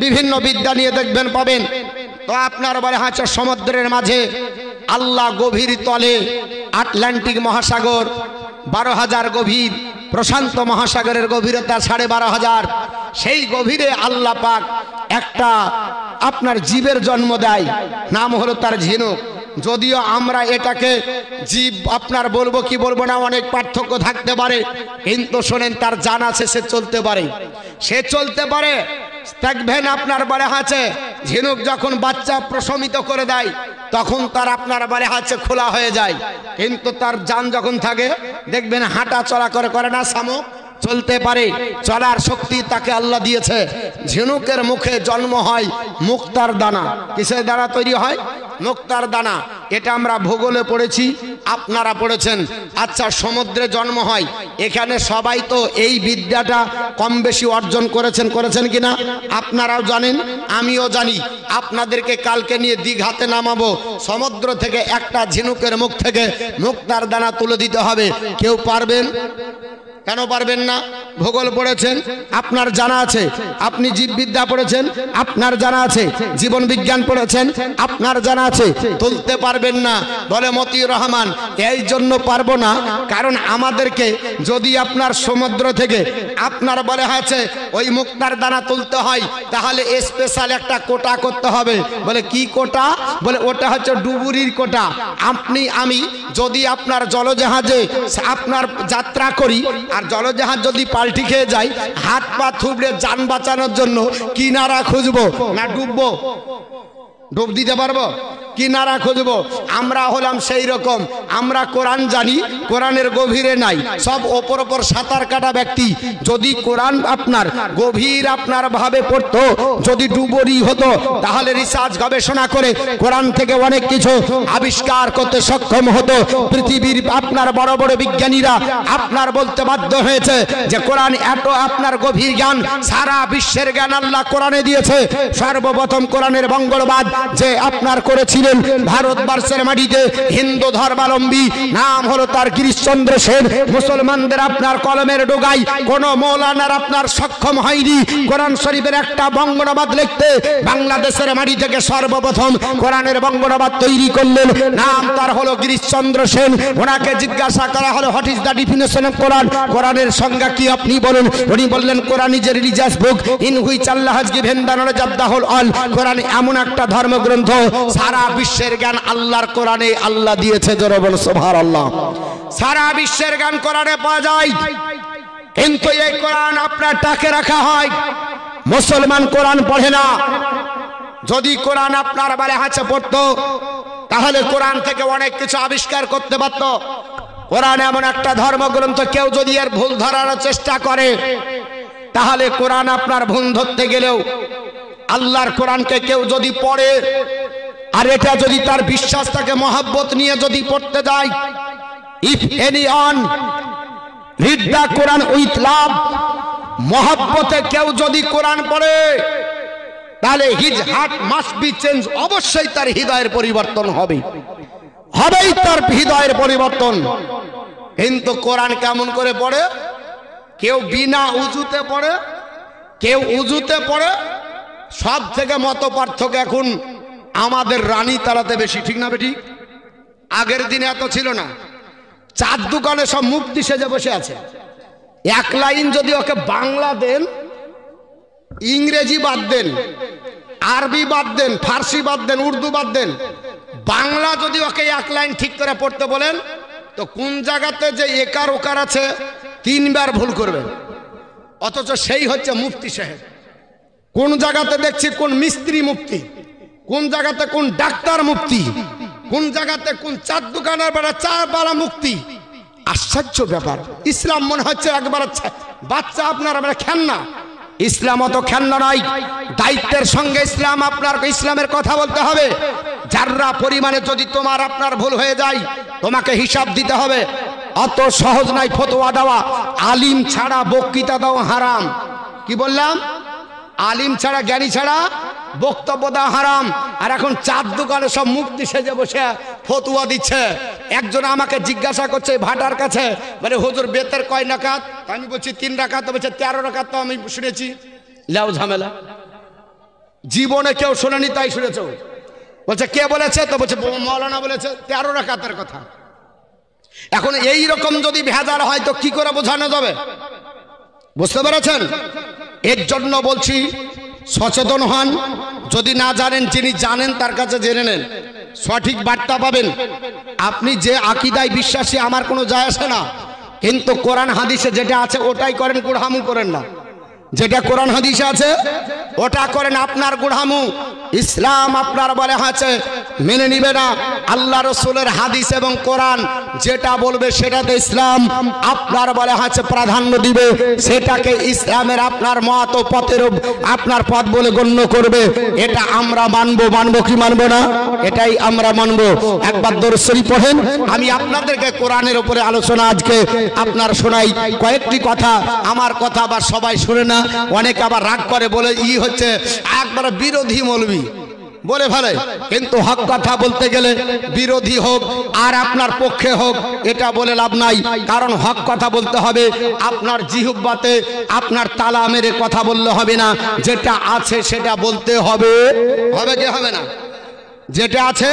বিভিন্ন বিদ্যা নিয়ে দেখবেন পাবেন, তো আপনার বলা আছে সমুদ্রের মাঝে আল্লাহ গভীর তলে, আটলান্টিক মহাসাগর 12,000 গভীর, প্রশান্ত মহাসাগরের গভীরতা 12,500। সেই গভীরে আল্লাহ পাক একটা আপনার জীবের জন্ম দেয়, নাম হলো তার ঝিনুক। যদিও আমরা এটাকে জীব আপনার বলবো কি বলবো না, অনেক পার্থক্য থাকতে পারে, কিন্তু শোনেন, তার জান আছে, সে চলতে পারে, সে চলতে পারে। দেখবেন আপনার বলে আছে ঝিনুক যখন বাচ্চা প্রশমিত করে দেয়, তখন তার আপনার বলে আছে খোলা হয়ে যায়, কিন্তু তার জান যখন থাকে দেখবেন হাঁটা চলা করে না, শামুক চলতে পারে, চলার শক্তি তাকে আল্লাহ দিয়েছে। ঝিনুকের মুখে জন্ম হয় মুক্তার দানা। কিসের দ্বারা তৈরি হয়? মুক্তার দানা। এটা আমরা ভূগোলে পড়েছি, আপনারা পড়েছেন। আচ্ছা, সমুদ্রে জন্ম হয়, এখানে সবাই তো এই বিদ্যাটা কম বেশি অর্জন করেছেন কিনা আপনারাও জানেন, আমিও জানি। আপনাদেরকে কালকে নিয়ে দীঘাতে নামাবো, সমুদ্র থেকে একটা ঝিনুকের মুখ থেকে মুক্তার দানা তুলে দিতে হবে। কেউ পারবেন? কেন পারবেন না? ভূগোল পড়েছেন, আপনার জানা আছে। আপনি জীববিদ্যা পড়েছেন, আপনার জানা আছে। জীবন বিজ্ঞান পড়েছেন, আপনার জানা আছে। তুলতে পারবেন না। বলে মতিউর রহমান, এই জন্য পারবো না, কারণ আমাদেরকে যদি আপনার সমুদ্র থেকে আপনার বলে আছে ওই মুক্তার দানা তুলতে হয়, তাহলে স্পেশাল একটা কোটা করতে হবে। বলে কি কোটা? বলে ওটা হচ্ছে ডুবুরির কোটা। আপনি আমি যদি আপনার জলজাহাজে আপনার যাত্রা করি, আর জলজাহাজ যদি পাল্টি খেয়ে যায় হাত পা থুবড়ে যান বাঁচানোর জন্য কিনারা খুঁজবো না ডুববো? ডুব দিতে পারবো? কিনারা খুঁজবো। আমরা হলাম সেই রকম, আমরা কোরআন জানি, কোরআনের গভীরে নাই, সব ওপর ওপর সাঁতার কাটা ব্যক্তি। যদি কোরআন আপনার গভীর আপনার ভাবে পড়তো, যদি ডুবুরি হতো, তাহলে রিসার্চ গবেষণা করে কোরআন থেকে অনেক কিছু আবিষ্কার করতে সক্ষম হতো। পৃথিবীর আপনার বড় বড় বিজ্ঞানীরা আপনার বলতে বাধ্য হয়েছে যে কোরআন এত আপনার গভীর জ্ঞান, সারা বিশ্বের জ্ঞান আল্লাহ কোরআনে দিয়েছে। সর্বপ্রথম কোরআনের মঙ্গলবাদ যে আপনার করেছিলেন ভারতবর্ষের মাটিতে হিন্দু ধর্মাবলম্বী, নাম হলো তার গিরিশচন্দ্র সেন। মুসলমানদের আপনার কলমের ডোগায় কোন মৌলানার আপনার সক্ষম হয়নি কোরআন শরীফের একটা বঙ্গনুবাদ লিখতে। বাংলাদেশের মাটি থেকে সর্বপ্রথম কোরআনের বঙ্গনুবাদ তৈরি করলেন, নাম তার হলো গিরিশচন্দ্র সেন। ওনাকে জিজ্ঞাসা করা হলো what is the definition of Quran, কোরআনের সংজ্ঞা কি আপনি বলুন। উনি বললেন Quran is a religious book in which Allah has given the knowledge of the whole world. কোরআন এমন একটা ধর্মগ্রন্থ, সারা বিশ্বের জ্ঞান আল্লাহর কোরআনে আল্লাহ দিয়েছে। জোরে বল সুবহানাল্লাহ। সারা বিশ্বের জ্ঞান কোরআনে পাওয়া যায়, কিন্তু এই কোরআন আপনার টাকে রাখা হয়। মুসলমান কোরআন পড়ে না। যদি কোরআন আপনার বারে হাতে পড়তো, তাহলে কোরআন থেকে অনেক কিছু আবিষ্কার করতে পারত। কোরআন এমন একটা ধর্মগ্রন্থ, কেউ যদি এর ভুল ধরার চেষ্টা করে, তাহলে কোরআন আপনার ভুল ধরতে গেলেও আল্লাহর কোরআনকে কেউ যদি পড়ে, আর এটা যদি তার বিশ্বাস থাকে, মহব্বত নিয়ে যদি পড়তে যায়, if anyone read the Quran with love, মহব্বতে কেউ যদি কোরআন পড়ে, তাহলে his heart must be change, অবশ্যই তার হৃদয়ের পরিবর্তন হবে, হবেই তার হৃদয়ের পরিবর্তন। কিন্তু কোরআন কেমন করে পড়ে? কেউ বিনা উজুতে পড়ে, কেউ উজুতে পড়ে। সব থেকে মত পার্থক্য এখন আমাদের রানী তারাতে বেশি, ঠিক না বেটি? আগের দিনে এত ছিল না। চার দোকানে সব মুফতি সেজে বসে আছে। এক লাইন যদি ওকে বাংলা দেন, ইংরেজি বাদ দেন, আরবি বাদ দেন, ফার্সি বাদ দেন, উর্দু বাদ দেন, বাংলা যদি ওকে এক লাইন ঠিক করে পড়তে বলেন, তো কোন জায়গাতে যে একার ওকার আছে তিনবার ভুল করবে। অথচ সেই হচ্ছে মুফতি সাহেব। কোন জায়গাতে দেখছি কোন মিস্ত্রি মুফতি, কোন জায়গাতে কোন ডাক্তার মুফতি, কোন জায়গাতে কোন চার দোকানের বেড়া চার বালা মুক্তি। আশ্চর্য ব্যাপার। ইসলাম মনে হচ্ছে একবার বাচ্চা আপনার খেলনা। ইসলাম অত খেলনা নয়। দায়িত্বের সঙ্গে ইসলাম আপনার ইসলামের কথা বলতে হবে। যারা পরিমাণে যদি তোমার আপনার ভুল হয়ে যায়, তোমাকে হিসাব দিতে হবে। অত সহজ নয় ফতোয়া দেওয়া। আলিম ছাড়া বক্তৃতা দেওয়া হারাম। কি বললাম? আলিম ছাড়া, জ্ঞানী ছাড়া বক্তব্য দেওয়া হারাম। আর এখন চার দোকানে সব মুফতি সেজে বসে ফতোয়া দিচ্ছে। একজন আমাকে জিজ্ঞাসা করছে ভাটার কাছে, মানে হুজুর বেতের কয় রাকাত? আমি বলছি 3 রাকাত। বলছে 13 রাকাত তো আমি শুনেছি। লাউ ঝামেলা, জীবনে কেউ শোনেনি তাই শুনেছ। বলছে কে বলেছে? তো বলছে মৌলানা বলেছে 13 রাকাতের কথা। এখন এই রকম যদি ভেজাল হয় তো কি করে বোঝানো যাবে? বুঝতে পেরেছেন? এর জন্য বলছি সচেতন হন। যদি না জানেন, যিনি জানেন তার কাছে জেনে নেন, সঠিক বার্তা পাবেন। আপনি যে আকীদায় বিশ্বাসী আমার কোনো যায় আসে না, কিন্তু কোরআন হাদিসে যেটা আছে ওটাই করেন, গুড়হামু করেন না। যেটা কোরআন হাদিসে আছে ওটা করেন, আপনার গুড়হামু। ইসলাম আপনার বলে আছে মেনে নিবে না। আল্লাহ রসুলের হাদিস এবং কোরআন যেটা বলবে সেটাতে ইসলাম আপনার বলে আছে প্রাধান্য দিবে। সেটাকে ইসলামের আপনার মত ও পথের আপনার পথ বলে গণ্য করবে। এটা আমরা মানবো। মানবো কি মানবো না? এটাই আমরা মানবো। একবার দরুদ শরীফ পড়েন। আমি আপনাদেরকে কোরআনের উপরে আলোচনা আজকে আপনার শোনাই। কয়েকটি কথা, আমার কথা আবার সবাই শুনে না, অনেকে আবার রাগ করে, বলে হচ্ছে একবার বিরোধী মৌলবী বলে ফেলে। কিন্তু হক কথা বলতে গেলে বিরোধী হোক আর আপনার পক্ষে হোক, এটা বলে লাভ নাই। কারণ হক কথা বলতে হবে। আপনার জিহ্বাতে আপনার তালা মেরে কথা বললে হবে না। যেটা আছে সেটা বলতে হবে। হবে কি হবে না? যেটা আছে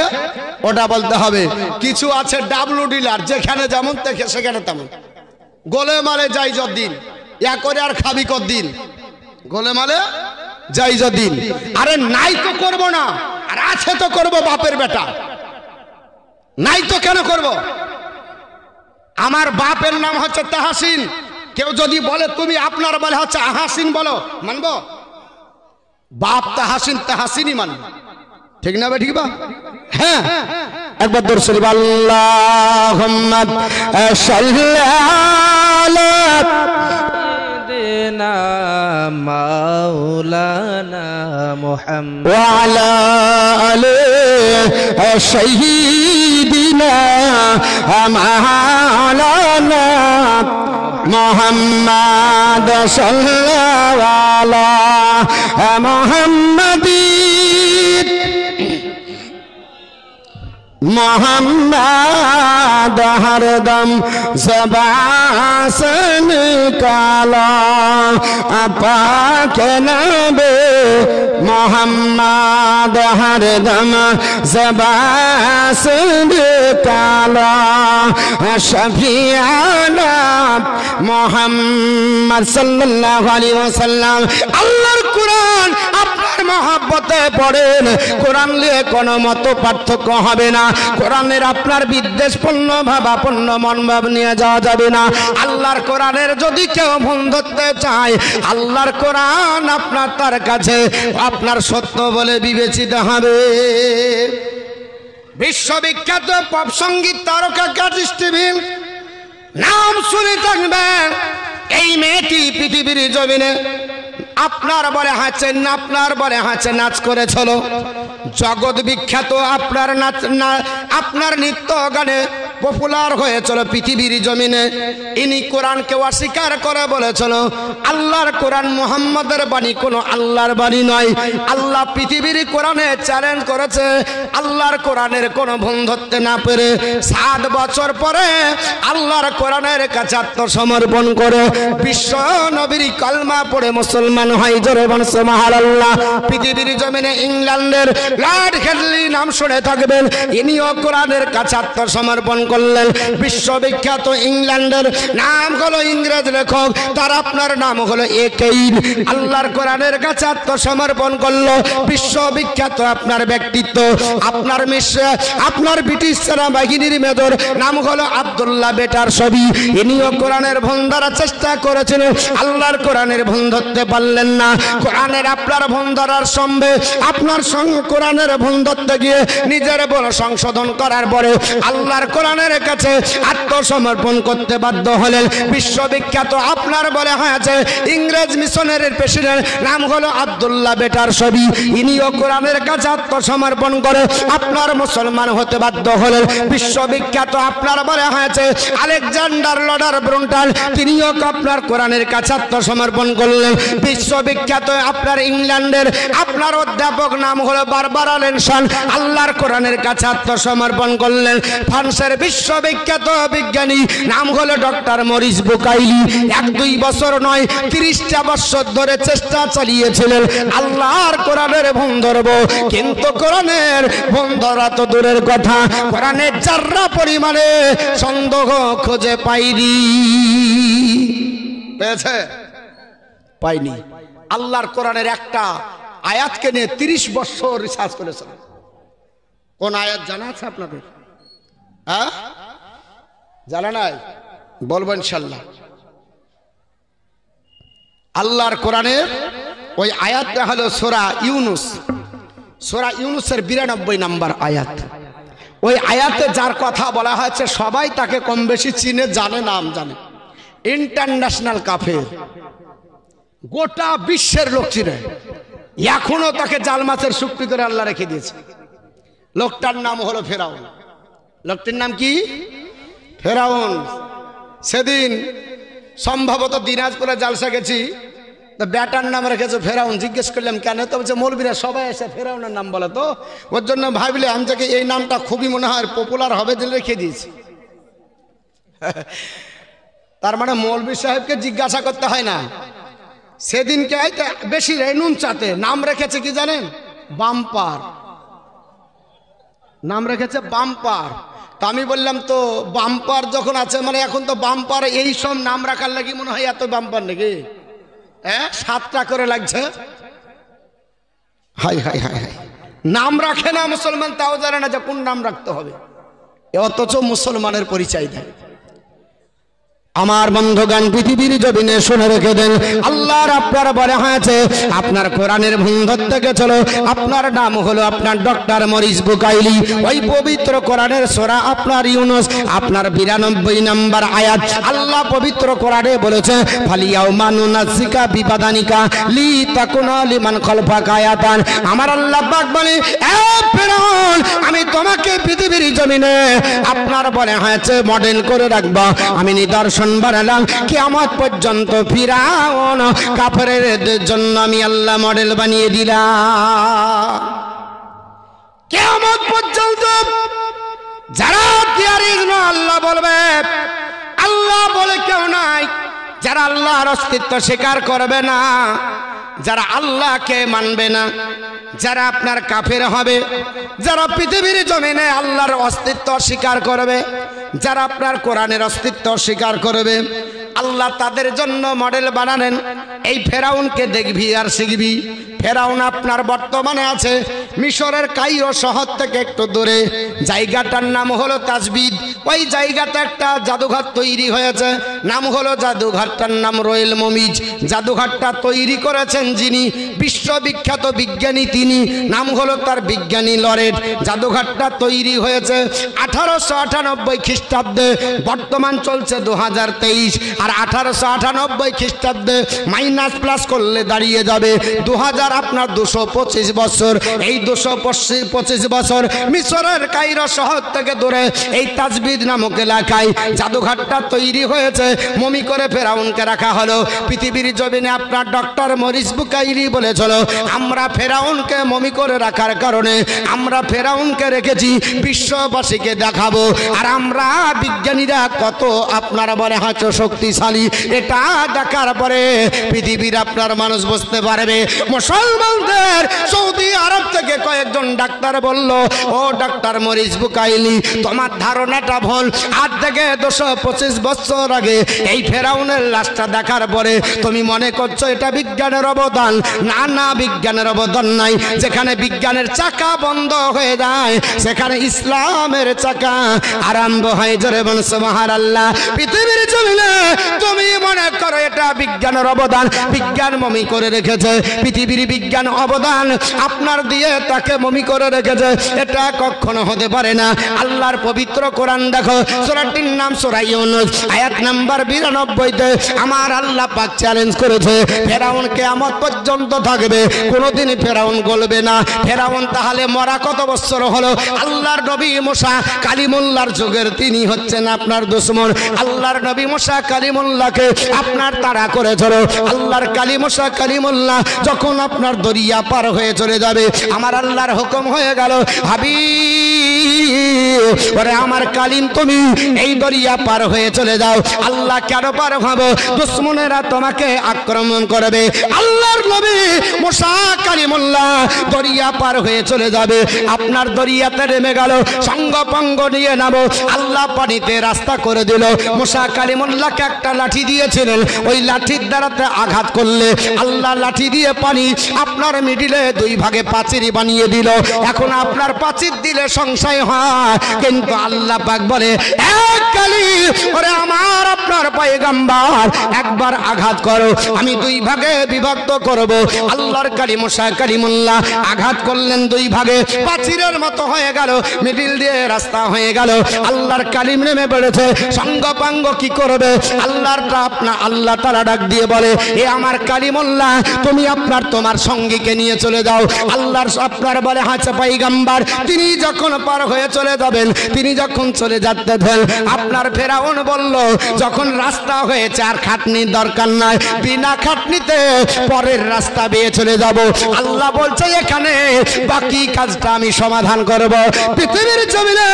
ওটা বলতে হবে। কিছু আছে ডাবলু ডিলার, যেখানে যেমন দেখে সেখানে তেমন। গোলে মালে যাই যদিন, ইয়া করে আর খাবি কদিন। গোলে মালে যাই যদিন। আরে নাই তো করবো না, আর আছে তো করবো। বাপের বেটা নাই তো কেন করব? আমার বাপের নাম হচ্ছে তাহাসিন, কেউ যদি বলে তুমি আপনার বলে হচ্ছে আহাসিন বলো, মানবো? বাপ তাহাসিন তাহাসিনই মানবো, ঠিক না? ঠিক বা? হ্যাঁ, একবার দরুদ শরীফ আল্লাহুম্মা সাল্লি আলা সাইয়্যিদিনা মাওলানা মুহাম্মদ ওয়া আলা আলি সাইয়্যিদিনা মাওলানা মুহাম্মদ সাল্লাল্লাহু আলা মুহাম্মাদিন मोहम्मद हरदम ज़बान से निकाला पाक नबी मोहम्मद हरदम ज़बान से निकाला शफीआना मोहम्मद सल्लल्लाहु अलैहि वसल्लम। अल्लाहर कुरान আপনার মহব্বতে পড়েন, কোরআন নিয়ে কোনো মত পার্থক্য হবে না। কোরআনের আপনার বিদ্বেষপূর্ণ ভাবাপন্ন মনোভাব নিয়ে যাওয়া যাবে না। আল্লাহর কোরআনের যদি কেউ ভুল ধরতে চায়, আল্লাহর কোরআন আপনার তার কাছে আপনার সত্য বলে বিবেচিত হবে। বিশ্ববিখ্যাত পপ সঙ্গীত তারকা ক্যাটিস টিভির নাম শুনে থাকবেন। এই মেয়েটি পৃথিবীর জমিনে আপনার বলে হাঁচেন, আপনার বলে হাঁচে নাচ করেছিল, জগৎ বিখ্যাত আপনার নাচ, আপনার নৃত্য গানে পপুলার হয়েছিল পৃথিবীর জমিনে। ইনি কোরআনকে অস্বীকার করে বলেছিল আল্লাহর কোরআন মুহাম্মাদের বাণী কোনো আল্লাহর বাণী নয়। আল্লাহ পৃথিবীর কোরআনে চ্যালেঞ্জ করেছে, আল্লাহর কোরআনের কোনো ভুল ধরতে না পেরে 7 বছর পরে আল্লাহর কোরআনের কাছে আত্মসমর্পণ করে বিশ্ব নবীর কলমা পড়ে মুসলমান হয়। জোরে বলুন সুবহানাল্লাহ। পৃথিবীর জমিনে ইংল্যান্ডের লর্ড হেডলি নাম শুনে থাকবেন, ইনিও কোরআনের কাছে আত্মসমর্পণ করলেন। বিশ্ববিখ্যাত ইংল্যান্ডের নাম হলো ইংরেজ লেখক, তার আপনার নাম হলো একেইন। আল্লাহর কোরআনের কাছে আত্মসমর্পণ করলো বিশ্ববিখ্যাত আপনার ব্যক্তিত্ব, আপনার আপনার ব্রিটিশ সেনাবাহিনীর মেজর নাম হলো আব্দুল্লাহ বেটার ছবি। ইনিও কোরআনের ভুল ধরার চেষ্টা করেছিলেন, আল্লাহর কোরআনের ভুল ধরতে পারলেন না। কোরআনের আপনার ভুল ধরার সঙ্গে আপনার সঙ্গে কোরআনের ভুল ধরতে গিয়ে নিজের বড় সংশোধন করার পরে আল্লাহর কোরআনের কাছে আত্মসমর্পণ করতে বাধ্য হলেন। বিশ্ববিখ্যাত আপনার বলে হয়েছে ইংরেজ মিশনারির প্রেসিডেন্ট নাম হলো আব্দুল্লাহ বেটার ছবি। ইনিও কোরআনের কাছে আত্মসমর্পণ করে আপনার মুসলমান হতে বাধ্য হলেন। বিশ্ববিখ্যাত আপনার বলে হয়েছে আলেকজান্ডার লর্ড ব্রুন্টাল, তিনিও আপনার কোরআনের কাছে আত্মসমর্পণ করলেন। বিশ্ববিখ্যাত আপনার ইংল্যান্ডের আপনার অধ্যাপক নাম হলো বারবারা লেনসন, আল্লাহর কোরআনের কাছে আত্মসমর্পণ করলেন। ফ্রান্সের বিশ্ববিখ্যাত বিজ্ঞানী নাম হলো ডক্টর মরিস বুকাইলি, 1-2 বছর নয় 30টা বছর ধরে চেষ্টা চালিয়েছিলেন আল্লাহর কোরআনের ভুল ধরব, কিন্তু কোরআনের ভুল ধরা তো দূরের কথা, কোরআনের যার্রা পরিমাণে সন্দেহ খুঁজে পাইনি। পেয়েছে? পাইনি। আল্লাহর কোরআনের একটা আয়াতকে নিয়ে 30 বছর রিসার্চ করেছেন। কোন আয়াত জানা আছে আপনাদের? হ্যাঁ, জানা নাই? বলবো ইনশাল্লাহ। আল্লাহর কোরআনের ওই আয়াতটা হলো সূরা ইউনুস, সূরা ইউনুসের 92 নম্বর আয়াত। ওই আয়াতে যার কথা বলা হয়েছে সবাই তাকে কম বেশি চিনে, জানে, নাম জানে। ইন্টারন্যাশনাল কাফের, গোটা বিশ্বের লোক চিনে, এখনো তাকে জাল মাছের শুকরি করে আল্লাহ রেখে দিয়েছে। লোকটার নাম হলো ফেরাউন। লোকটির নাম কি? ফেরাউন। সেদিন সম্ভবত দিনাজপুরে জালসা গেছি, তো বেটার নাম রেখেছে ফেরাউন। জিজ্ঞেস করলাম কেন? তো বলছে মৌলবীরা সবাই এসে ফেরাউনের নাম বলে, তো ওর জন্য ভাবলে আমি থেকে এই নামটা খুবই মনে হয় পপুলার হবে, দিলে রেখে দিয়েছি। তার মানে মৌলবী সাহেবকে জিজ্ঞাসা করতে হয় না। সেদিনকে বেশি রেনুন চাতে নাম রেখেছে কি জানেন? বাম্পার নাম রেখেছে, বাম্পার। তো আমি বললাম তো বাম্পার যখন আছে মানে এখন তো বাম্পার এই সব নাম রাখার লাগি মনে হয় এত বাম্পার নাকি? 7টা করে লাগছে। হাই হাই হাই হাই, নাম রাখে না মুসলমান, তাও জানে না যে কোন নাম রাখতে হবে, অথচ মুসলমানের পরিচয় দেয়। আমার বন্ধুগণ পৃথিবীর জমিনে শুনে রেখে দেন, আল্লাহর আপনার বলে হয়েছে আপনার কোরআনের ভুল ধরতে গেছিল, আপনার নাম হলো আপনার ডক্টর মরিস বুকাইলি। ওই পবিত্র কোরআনের সূরা আপনার ইউনুস আপনার 92 নম্বর আয়াত আল্লাহ পবিত্র কোরআনে বলেছে ফালিয়াউমা নুনাজ্জিকা বিবাদানিকা লিতাকুনা লিমান খালফাকা আয়াতান। আমার আল্লাহ পাক বলে এ ফেরাউন, আমি তোমাকে পৃথিবীর জমিনে আপনার বলে হয়েছে মডেল করে রাখবা, আমি নিদর্শন বানালাম কিয়ামত পর্যন্ত। ফিরাউন কাফেরদের জন্য আমি আল্লাহ মডেল বানিয়ে দিলাম। কিয়ামত পর্যন্ত যারা আল্লাহ বলবে আল্লাহ বলে কেউ নাই, যারা আল্লাহর অস্তিত্ব স্বীকার করবে না, যারা আল্লাহকে মানবে না, যারা আপনার কাফের হবে, যারা পৃথিবীর জমিনে আল্লাহর অস্তিত্ব স্বীকার করবে, যারা আপনার কোরআনের অস্তিত্ব স্বীকার করবে, আল্লাহ তাদের জন্য মডেল বানালেন। এই ফেরাউনকে দেখবি আর শিখবি। ফেরাউন আপনার বর্তমানে আছে মিশরের কাইরো শহর থেকে একটু দূরে, জায়গাটার নাম হলো তাজবিদ। ওই জায়গাটা একটা জাদুঘর তৈরি হয়েছে, নাম হলো জাদুঘরটার নাম রয়েল মমিজ। জাদুঘরটা তৈরি করেছেন যিনি বিশ্ববিখ্যাত বিজ্ঞানী, তিনি নাম হলো তার বিজ্ঞানী লরেট। জাদুঘরটা তৈরি হয়েছে 1898 খ্রিস্টাব্দে, বর্তমান চলছে 2023। আর 1898 খ্রিস্টাব্দে মাইনাস প্লাস করলে দাঁড়িয়ে যাবে 2000 আপনার 225 বছর। এই 225 বছর মিশরের কায়রো শহর থেকে দূরে এই তাজবিদ নামক এলাকায় জাদুঘরটা তৈরি হয়েছে। মমি করে ফেরাউনকে রাখা হলো। পৃথিবীর জমিনে আপনার ডক্টর মরিস বুকাইলি বলেছিল আমরা ফেরাউনকে মমি করে রাখার কারণে আমরা ফেরাউনকে রেখেছি বিশ্ববাসীকে দেখাবো আর আমরা বিজ্ঞানীরা কত আপনারা বলে হাঁচো শক্তিশালী, এটা দেখার পরে পৃথিবীর আপনার মানুষ বুঝতে পারবে। মুসলমানদের সৌদি আরব থেকে কয়েকজন ডাক্তার বলল ও ডাক্তার মরিস বুকাইলি তোমার ধারণাটা ভুল। আজ থেকে 225 বছর আগে এই ফেরাউনের লাশটা দেখার পরে তুমি মনে করছো এটা বিজ্ঞানের অবদান। না না, বিজ্ঞানের অবদান নাই। যেখানে বিজ্ঞানের চাকা বন্ধ হয়ে যায় সেখানে ইসলামের চাকা আরম্ভ হয়। জোরে বল সুবহানাল্লাহ। পৃথিবীর জমিনে তুমি মনে করো এটা বিজ্ঞানের অবদান, বিজ্ঞান মমি করে রেখেছে। পৃথিবীর বিজ্ঞান অবদান আপনার দিয়ে তাকে মমি করে রেখেছে, এটা কখনো হতে পারে না। আল্লাহর পবিত্র কোরআন দেখো, সূরাটির নাম সূরা ইউনুস, আয়াত নাম্বার 92-তে আমার আল্লাহ পাক চ্যালেঞ্জ করেছে ফেরাউন কিয়ামত পর্যন্ত থাকবে, কোনোদিন ফেরাউন গলবে না। ফেরাউন তাহলে মরা কত বছর হলো? আল্লাহর নবী মুসা কালিমুল্লাহর যুগের তিনি হচ্ছেন আপনার দুশমন। আল্লাহর নবী মুসা কালিমুল্লাহকে আপনার তাড়া করে ধরো। আল্লাহর কালিমুসা কালিমুল্লাহ যখন আপনার দরিয়া পার হয়ে চলে যাবে আমার আল্লাহর হুকুম হয়ে গেল হাবিব ওরে আমার কালিম তুমি এই দরিয়া পার হয়ে চলে যাও। আল্লাহ কেন পার হবো? দুশমনেরা তোমাকে আক্রমণ করবে। আল্লাহর নবী মুসা কালিমুল্লাহ দরিয়া পার হয়ে চলে যাবে। আপনার দরিয়াতে নেমে গেল, সঙ্গ পঙ্গ নিয়ে নামো। আল্লাহ পানিতে রাস্তা করে দিল। মুসা কালিমুল্লাহকে একটা লাঠি দিয়েছিলেন, ওই লাঠির দ্বারাতে আঘাত করলে আল্লাহ লাঠি দিয়ে পানি আপনার মিডিলে দুই ভাগে পাঁচিরি বানিয়ে দিল। এখন আপনার পাঁচির দিলে সংশয় হয়, কিন্তু আল্লাহ পাক বলে এক কালি ওরে আমার আপনার পয়গম্বর একবার আঘাত করো, আমি দুই ভাগে বিভক্ত করব। আল্লাহর কালি মুসা কালিমুল্লাহ আঘাত করলেন দুই ভাগে, পাঁচিরের মতো হয়ে গেল, মিডিল দিয়ে রাস্তা হয়ে গেল। আল্লাহর কালিম নেমে পড়েছে, সঙ্গপাঙ্গ কি করবে? আল্লাহ তাআলা ডাক দিয়ে বলে এ আমার কালিমুল্লাহ তুমি আপনার তোমার সঙ্গীকে নিয়ে চলে যাও। আল্লাহর আপনার বলে হাঁচা পয়গম্বর তিনি যখন পার হয়ে চলে যাবেন, তিনি যখন চলে যাচ্ছেন আপনার ফেরাউন বলল যখন রাস্তা হয়েছে আর খাটনির দরকার নাই, বিনা খাটনিতে পরের রাস্তা বেয়ে চলে যাব। আল্লাহ বলছে এখানে বাকি কাজটা আমি সমাধান করব। পৃথিবীর জমিনে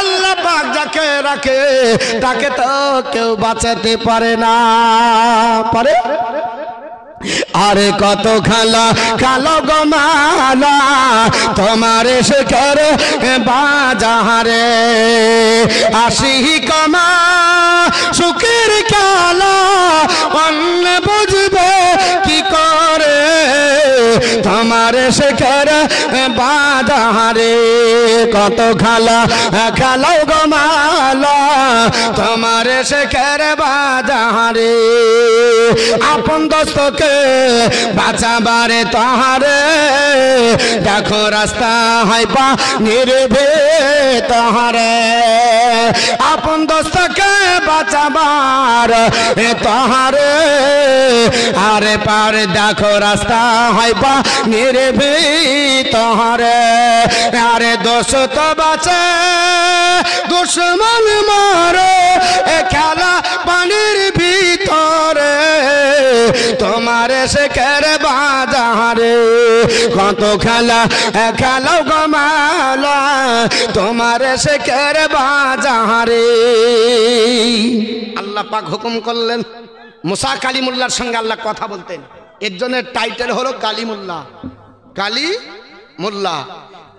আল্লাহ পাক যাকে রাখে তাকে তো কেউ বাঁচাতে পারে না। পারে? আরে কত খালা কালো গমালা তোমার শেখর বাজারে আসি কমা সুখের কালা অন্য বুঝবে কি করে তোমার তোমার শেখের বাজারে কত খেলা খেলাও গো মাওলা তোমার শেখের বাজারে আপন দোস্তকে বাঁচাবারে তাহারে দেখো রাস্তা হয় পা নির্ভে তাহারে আপন দোস্তকে বাঁচাবার তাহারে আরে পার দেখো রাস্তা হয় পা নির্ভে তাহারে আরে দোস্ত বাঁচে দুশ্মন মারে খেলা পানির ভিতরে তোমার শেখের বাজারে কত খেলা খেলাও গো মাওলা তোমার শেখের বাজারে আল্লাহ পাক হুকুম করলেন মুসা কালিমুল্লাহর সঙ্গে আল্লাহ কথা বলতেন এর জন্য টাইটেল হলো কালিমুল্লাহ কালিমুল্লাহ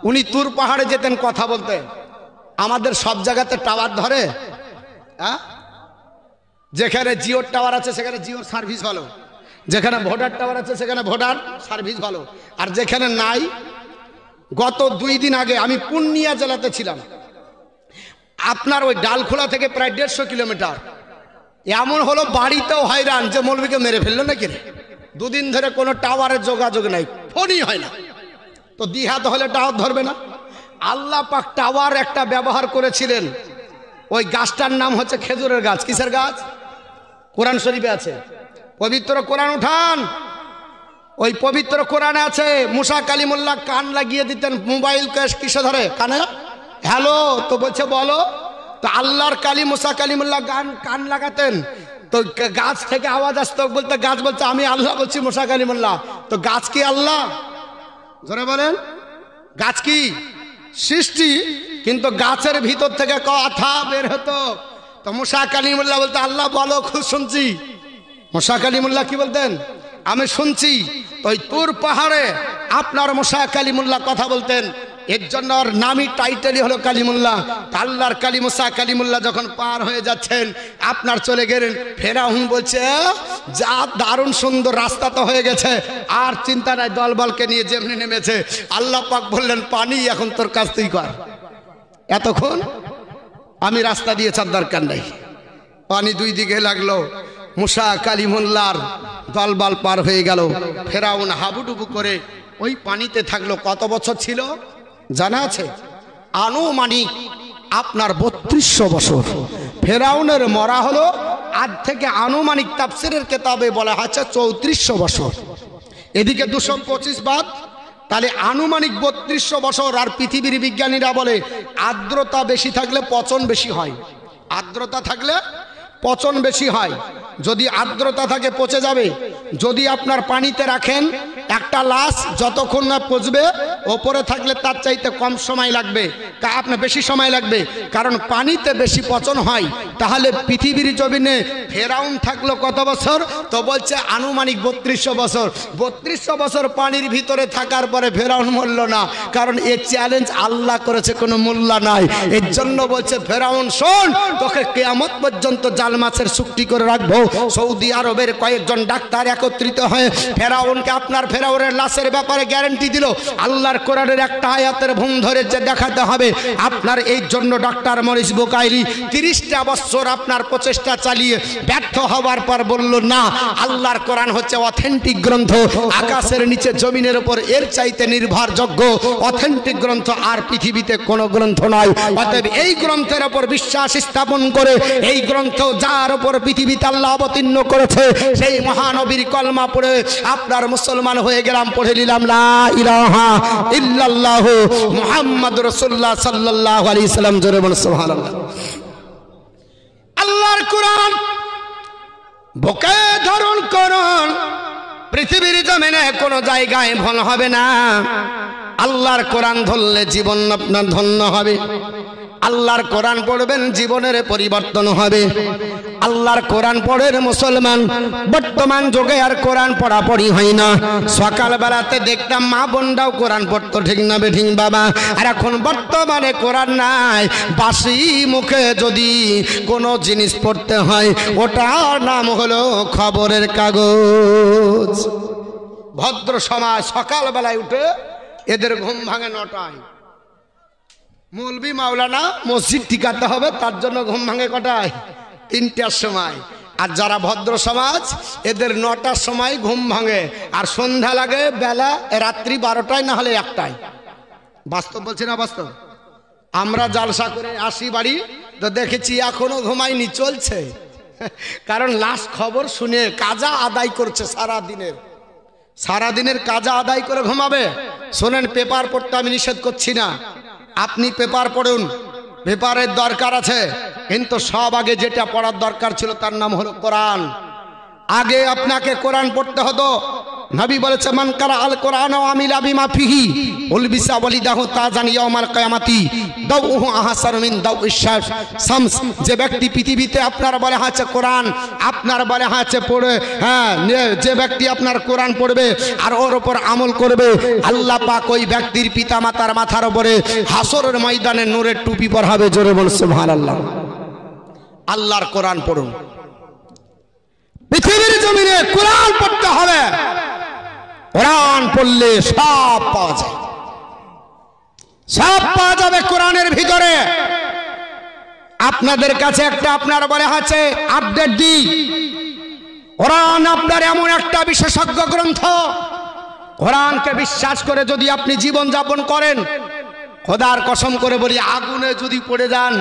উনি তুর পাহাড়ে যেতেন কথা বলতেন আমাদের সব জায়গাতে টাওয়ার ধরে যেখানে জিওর টাওয়ার আছে সেখানে জিওর সার্ভিস ভালো যেখানে ভোডার টাওয়ার আছে সেখানে ভোডার সার্ভিস ভালো আর যেখানে নাই গত 2 দিন আগে আমি পূর্ণিয়া জেলাতে ছিলাম আপনার ওই ডালখোলা থেকে প্রায় 150 কিলোমিটার এমন হলো বাড়িতেও হয়রান যে মৌলবীকে মেরে ফেললো নাকি রে 2 দিন ধরে কোনো টাওয়ারের যোগাযোগ নাই ফোনই হয় না তো দিহাত হলে টাওয়ার ধরবে না আল্লাহ পাক টাওয়ার একটা ব্যবহার করেছিলেন ওই গাছটার নাম হচ্ছে খেজুরের গাছ কিসের গাছ কোরআন শরীফে আছে পবিত্র কোরআন উঠান ওই পবিত্র কোরআনে আছে মুসা কালিমুল্লাহ কান লাগিয়ে দিতেন মোবাইল কিসে ধরে কানে হ্যালো তো বলছে বলো তো আল্লাহর কালি মুসা কালিমুল্লাহ কান লাগাতেন তো গাছ থেকে আওয়াজ আসতো বলতে গাছ বলছে আমি আল্লাহ বলছি মুসা কালিমুল্লাহ তো গাছ কি আল্লাহ জোরে বলেন গাছ কি সৃষ্টি কিন্তু গাছের ভিতর থেকে কথা বের হতো তো মুসা কালিমুল্লাহ বলতে আল্লাহ বলো খুব শুনছি মুসা কালিমুল্লাহ কি বলতেন আমি শুনছি তো ওই তুর পাহাড়ে আপনার মুসা কালিমুল্লাহ কথা বলতেন এর জন্য ওর নামই টাইটেলই হলো কালিমুল্লাহ আল্লাহর কালি মুসা কালিমুল্লাহ যখন পার হয়ে যাচ্ছেন আপনার চলে গেলেন ফেরাউন বলছে যা দারুণ সুন্দর রাস্তা তো হয়ে গেছে আর চিন্তা নাই দলবলকে নিয়ে যেমনি নেমেছে আল্লাহ পাক বললেন পানি এখন তোর কাছ তুই কর এতক্ষণ আমি রাস্তা দিয়ে চার দরকার নাই পানি 2 দিকে লাগলো মুসা কালিমুল্লাহর দলবল পার হয়ে গেল ফেরাউন হাবুডুবু করে ওই পানিতে থাকলো কত বছর ছিল জানা আছে আনুমানিক আপনার 3200 বছর ফেরাউনের মরা হলো আজ থেকে আনুমানিক তাফসীরের কিতাবে বলা হচ্ছে 3400 বছর এদিকে 225 বাদ তাহলে আনুমানিক 3200 বছর আর পৃথিবীর বিজ্ঞানীরা বলে আর্দ্রতা বেশি থাকলে পচন বেশি হয় আর্দ্রতা থাকলে পচন বেশি হয় যদি আর্দ্রতা থাকে পচে যাবে যদি আপনার পানিতে রাখেন একটা লাশ যতক্ষণ না পচবে ওপরে থাকলে তার চাইতে কম সময় লাগবে আপনার বেশি সময় লাগবে কারণ পানিতে বেশি পচন হয় তাহলে পৃথিবীর জমিনে ফেরাউন থাকলো কত বছর তো বলছে আনুমানিক 3200 বছর 3200 বছর পানির ভিতরে থাকার পরে ফেরাউন মরল না কারণ এই চ্যালেঞ্জ আল্লাহ করেছে কোনো মূল্য নাই এর জন্য বলছে ফেরাউন শোন তোকে কিয়ামত পর্যন্ত জাল মাছের চুক্তি করে রাখবো সৌদি আরবের কয়েকজন ডাক্তার একত্রিত হয়ে ফেরাউনকে আপনার ফেরাউনের লাশের ব্যাপারে গ্যারান্টি দিল আল্লাহর কোরআনের একটা আয়াতের ভুম ধরে যে দেখাতে হবে আপনার এই জন্য ডক্টর মরিস বুকাইলি 30টা বছর আপনার প্রচেষ্টা চালিয়ে ব্যর্থ হওয়ার পর বলল না আল্লাহর কোরআন হচ্ছে অথেন্টিক গ্রন্থ আকাশের নিচে জমিনের উপর এর চাইতে নির্ভরযোগ্য অথেন্টিক গ্রন্থ আর পৃথিবীতে কোনো গ্রন্থ নয় অতএব এই গ্রন্থের উপর বিশ্বাস স্থাপন করে এই গ্রন্থ যার উপর পৃথিবীতে আল্লাহ অবতীর্ণ করেছে সেই মহানবীর কলমা পড়ে আপনার মুসলমান হয়ে গেলাম পড়ে নিলাম লা ইলাহা ইল্লাল্লাহু মুহাম্মাদুর রাসূলুল্লাহ সাল্লাল্লাহু আলাইহি সাল্লাম জোরে বলেন সুবহানাল্লাহ আল্লাহর কোরআন বুকে ধারণ করুন পৃথিবীর জমিনে কোনো জায়গায় ভুল হবে না আল্লাহর কোরআন ধরলে জীবন আপনার ধন্য হবে আল্লাহর কোরআন পড়বেন জীবনের পরিবর্তন হবে আল্লাহর কোরআন পড়েন মুসলমান বর্তমান যুগে আর কোরআন পড়াপড়ি হয় না সকাল বেলাতে দেখতাম মা বোনরাও কোরআন পড়তো ঠিক না বেঠিক বাবা আর এখন বর্তমানে কোরআন নাই বাসি মুখে যদি কোনো জিনিস পড়তে হয় ওটার নাম হলো খবরের কাগজ ভদ্র সমাজ সকালবেলায় উঠে এদের ঘুম ভাঙে 9টায়। মৌলবি মাওলানা মসজিদ টিকাতে হবে, তার জন্য ঘুম ভাঙে কটায়? 3টার সময়। আর যারা ভদ্র সমাজ এদের 9টার সময় ঘুম ভাঙে, আর সন্ধ্যা লাগে বেলা রাত্রি 12টায়, না হলে 1টায়। বাস্তব বলছি না বাস্তব? আমরা জালসা করে আসি বাড়ি তো দেখেছি এখনো ঘুমায়নি, চলছে। কারণ লাস্ট খবর শুনে কাজা আদায় করছে সারাদিনের কাজা আদায় করে ঘুমাবে। শোনেন, পেপার পড়তে আমি নিষেধ করছি না, আপনি পেপার পড়ুন, পেপারের দরকার আছে, কিন্তু সব আগে যেটা পড়ার দরকার ছিল তার নাম হলো কোরআন। আগে আপনাকে কোরআন পড়তে হতো। নবী বলেছে, মান কারা আল কোরআন ওয়া আমিলা বিমা ফিহি উলবিসা ওয়ালিদাহু তাজান ইয়াউমাল কিয়ামাতি দাউহু আহসানু মিন দাউইশ শামস। যে ব্যক্তি পৃথিবীতে আপনার বলে আছে কোরআন, আপনার বলে আছে পড়ে, হ্যাঁ, যে ব্যক্তি আপনার কোরআন পড়বে আর ওর উপর আমল করবে, আল্লাহ পাক ওই ব্যক্তির পিতামাতার মাথার উপরে হাসরের ময়দানে নূরের টুপি পরাবে। জোরে বল সুবহানাল্লাহ। আল্লাহর কোরআন পড়ুন। পৃথিবীর জমিনে কোরআন পড়তে হবে। কোরআন পড়লে সব পাওয়া যায়, সব পাওয়া যাবে কোরআনের ভিতরে। আপনাদের কাছে একটা আপনার বলে আছে আপডেট দিই, কোরআন আপনার এমন একটা বিশেষজ্ঞ গ্রন্থ, কোরআনকে বিশ্বাস করে যদি আপনি জীবন যাপন করেন, খোদার কসম করে বলি, আগুনে যদি পড়ে যান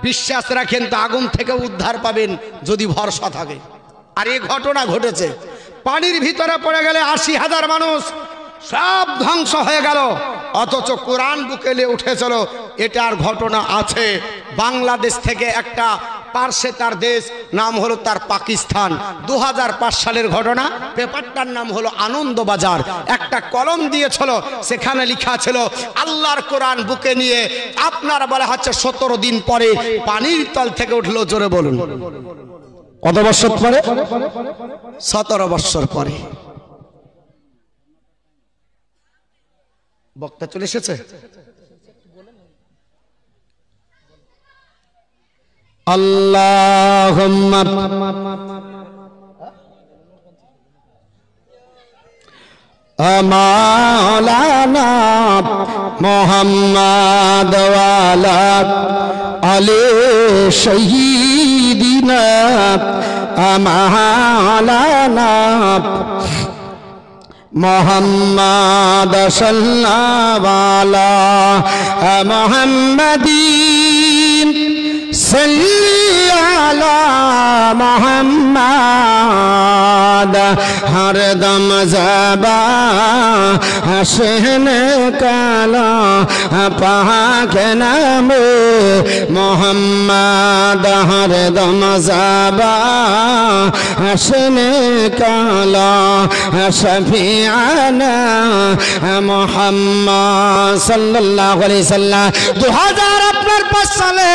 বিশ্বাস রাখেন তো আগুন থেকে উদ্ধার পাবেন যদি ভরসা থাকে। আর এই ঘটনা ঘটেছে, পানির ভিতরে পড়ে গেলে 80,000 মানুষ সব ধ্বংস হয়ে গেল, অথচ কোরআন বুকেলে উঠেছিল। এটার ঘটনা আছে। বাংলাদেশ থেকে একটা পার্শ্বে তার দেশ, নাম হলো তার পাকিস্তান, 2005 সালের ঘটনা। পেপারটার নাম হলো আনন্দবাজার। একটা কলম দিয়েছিল, সেখানে লেখা ছিল আল্লাহর কোরআন বুকে নিয়ে আপনার বলা হচ্ছে 17 দিন পরে পানির তল থেকে উঠলো। জোরে বলুন, কত বছর পরে? 17 বছর পরে। বক্তা চলে এসেছে। আল্লাহুম্মা মাওলানা মুহাম্মদ ওয়া আলা আলি সাইয়্যিদিনা মাওলানা মুহাম্মদ সাল্লাল্লাহু আলা মুহাম্মাদিন সাল্লি আলা মুহাম্মদ হরদম যাবা হাসন কালা পাক নামে মুহাম্মদ হরদম যাবা হাসন কালা শফিআনা মুহাম্মদ সাল্লাল্লাহু আলাইহি সাল্লাম। 2005 সালে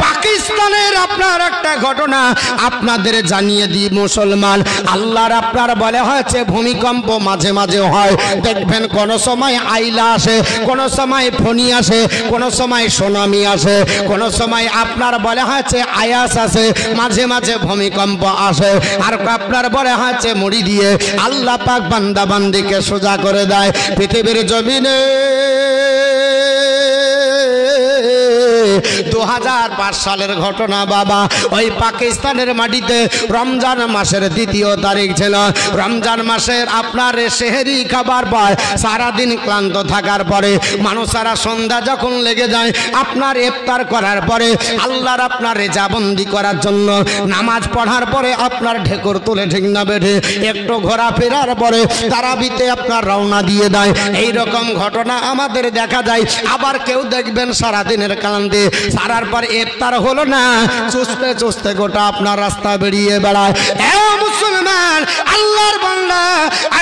পাকিস্তানের আপনার একটা ঘটনা আপনাদের জানিয়ে দিই মুসলমান। আল্লাহর আপনার বলে হয়েছে ভূমিকম্প মাঝে মাঝে হয়, দেখবেন কোন সময় আইলা আসে, কোন সময় ফনি আসে, কোন সময় সুনামি আসে, কোন সময় আপনার বলে হয়েছে আয়াস আসে, মাঝে মাঝে ভূমিকম্প আসে। আর আপনার বলে হয়েছে মুড়ি দিয়ে আল্লাহ পাক বান্দা বান্দিকে সোজা করে দেয়। পৃথিবীর জমিনে 2005 সালের ঘটনা বাবা। ওই পাকিস্তানের মাটিতে রমজান মাসের 2 তারিখ ছিল। রমজান মাসের আপনার সেহরি খাবার পর সারাদিন ক্লান্ত থাকার পরে মানুষেরা সন্ধ্যা যখন লেগে যায় আপনার ইফতার করার পরে আল্লাহর আপনার রেজাবন্দি করার জন্য নামাজ পড়ার পরে আপনার ঢেকুর তুলে ঠিক না বেঠে একটু ঘোরাফেরার পরে তারাবিতে আপনার রওনা দিয়ে দেয়। এইরকম ঘটনা আমাদের দেখা যায়। আবার কেউ দেখবেন সারাদিনের ক্লান্তি সারার পর ইফতার হলো না, চুষতে চুষতে গোটা আপনার রাস্তা বেরিয়ে বেড়ায়। এ মুসলমান, আল্লাহর বান্দা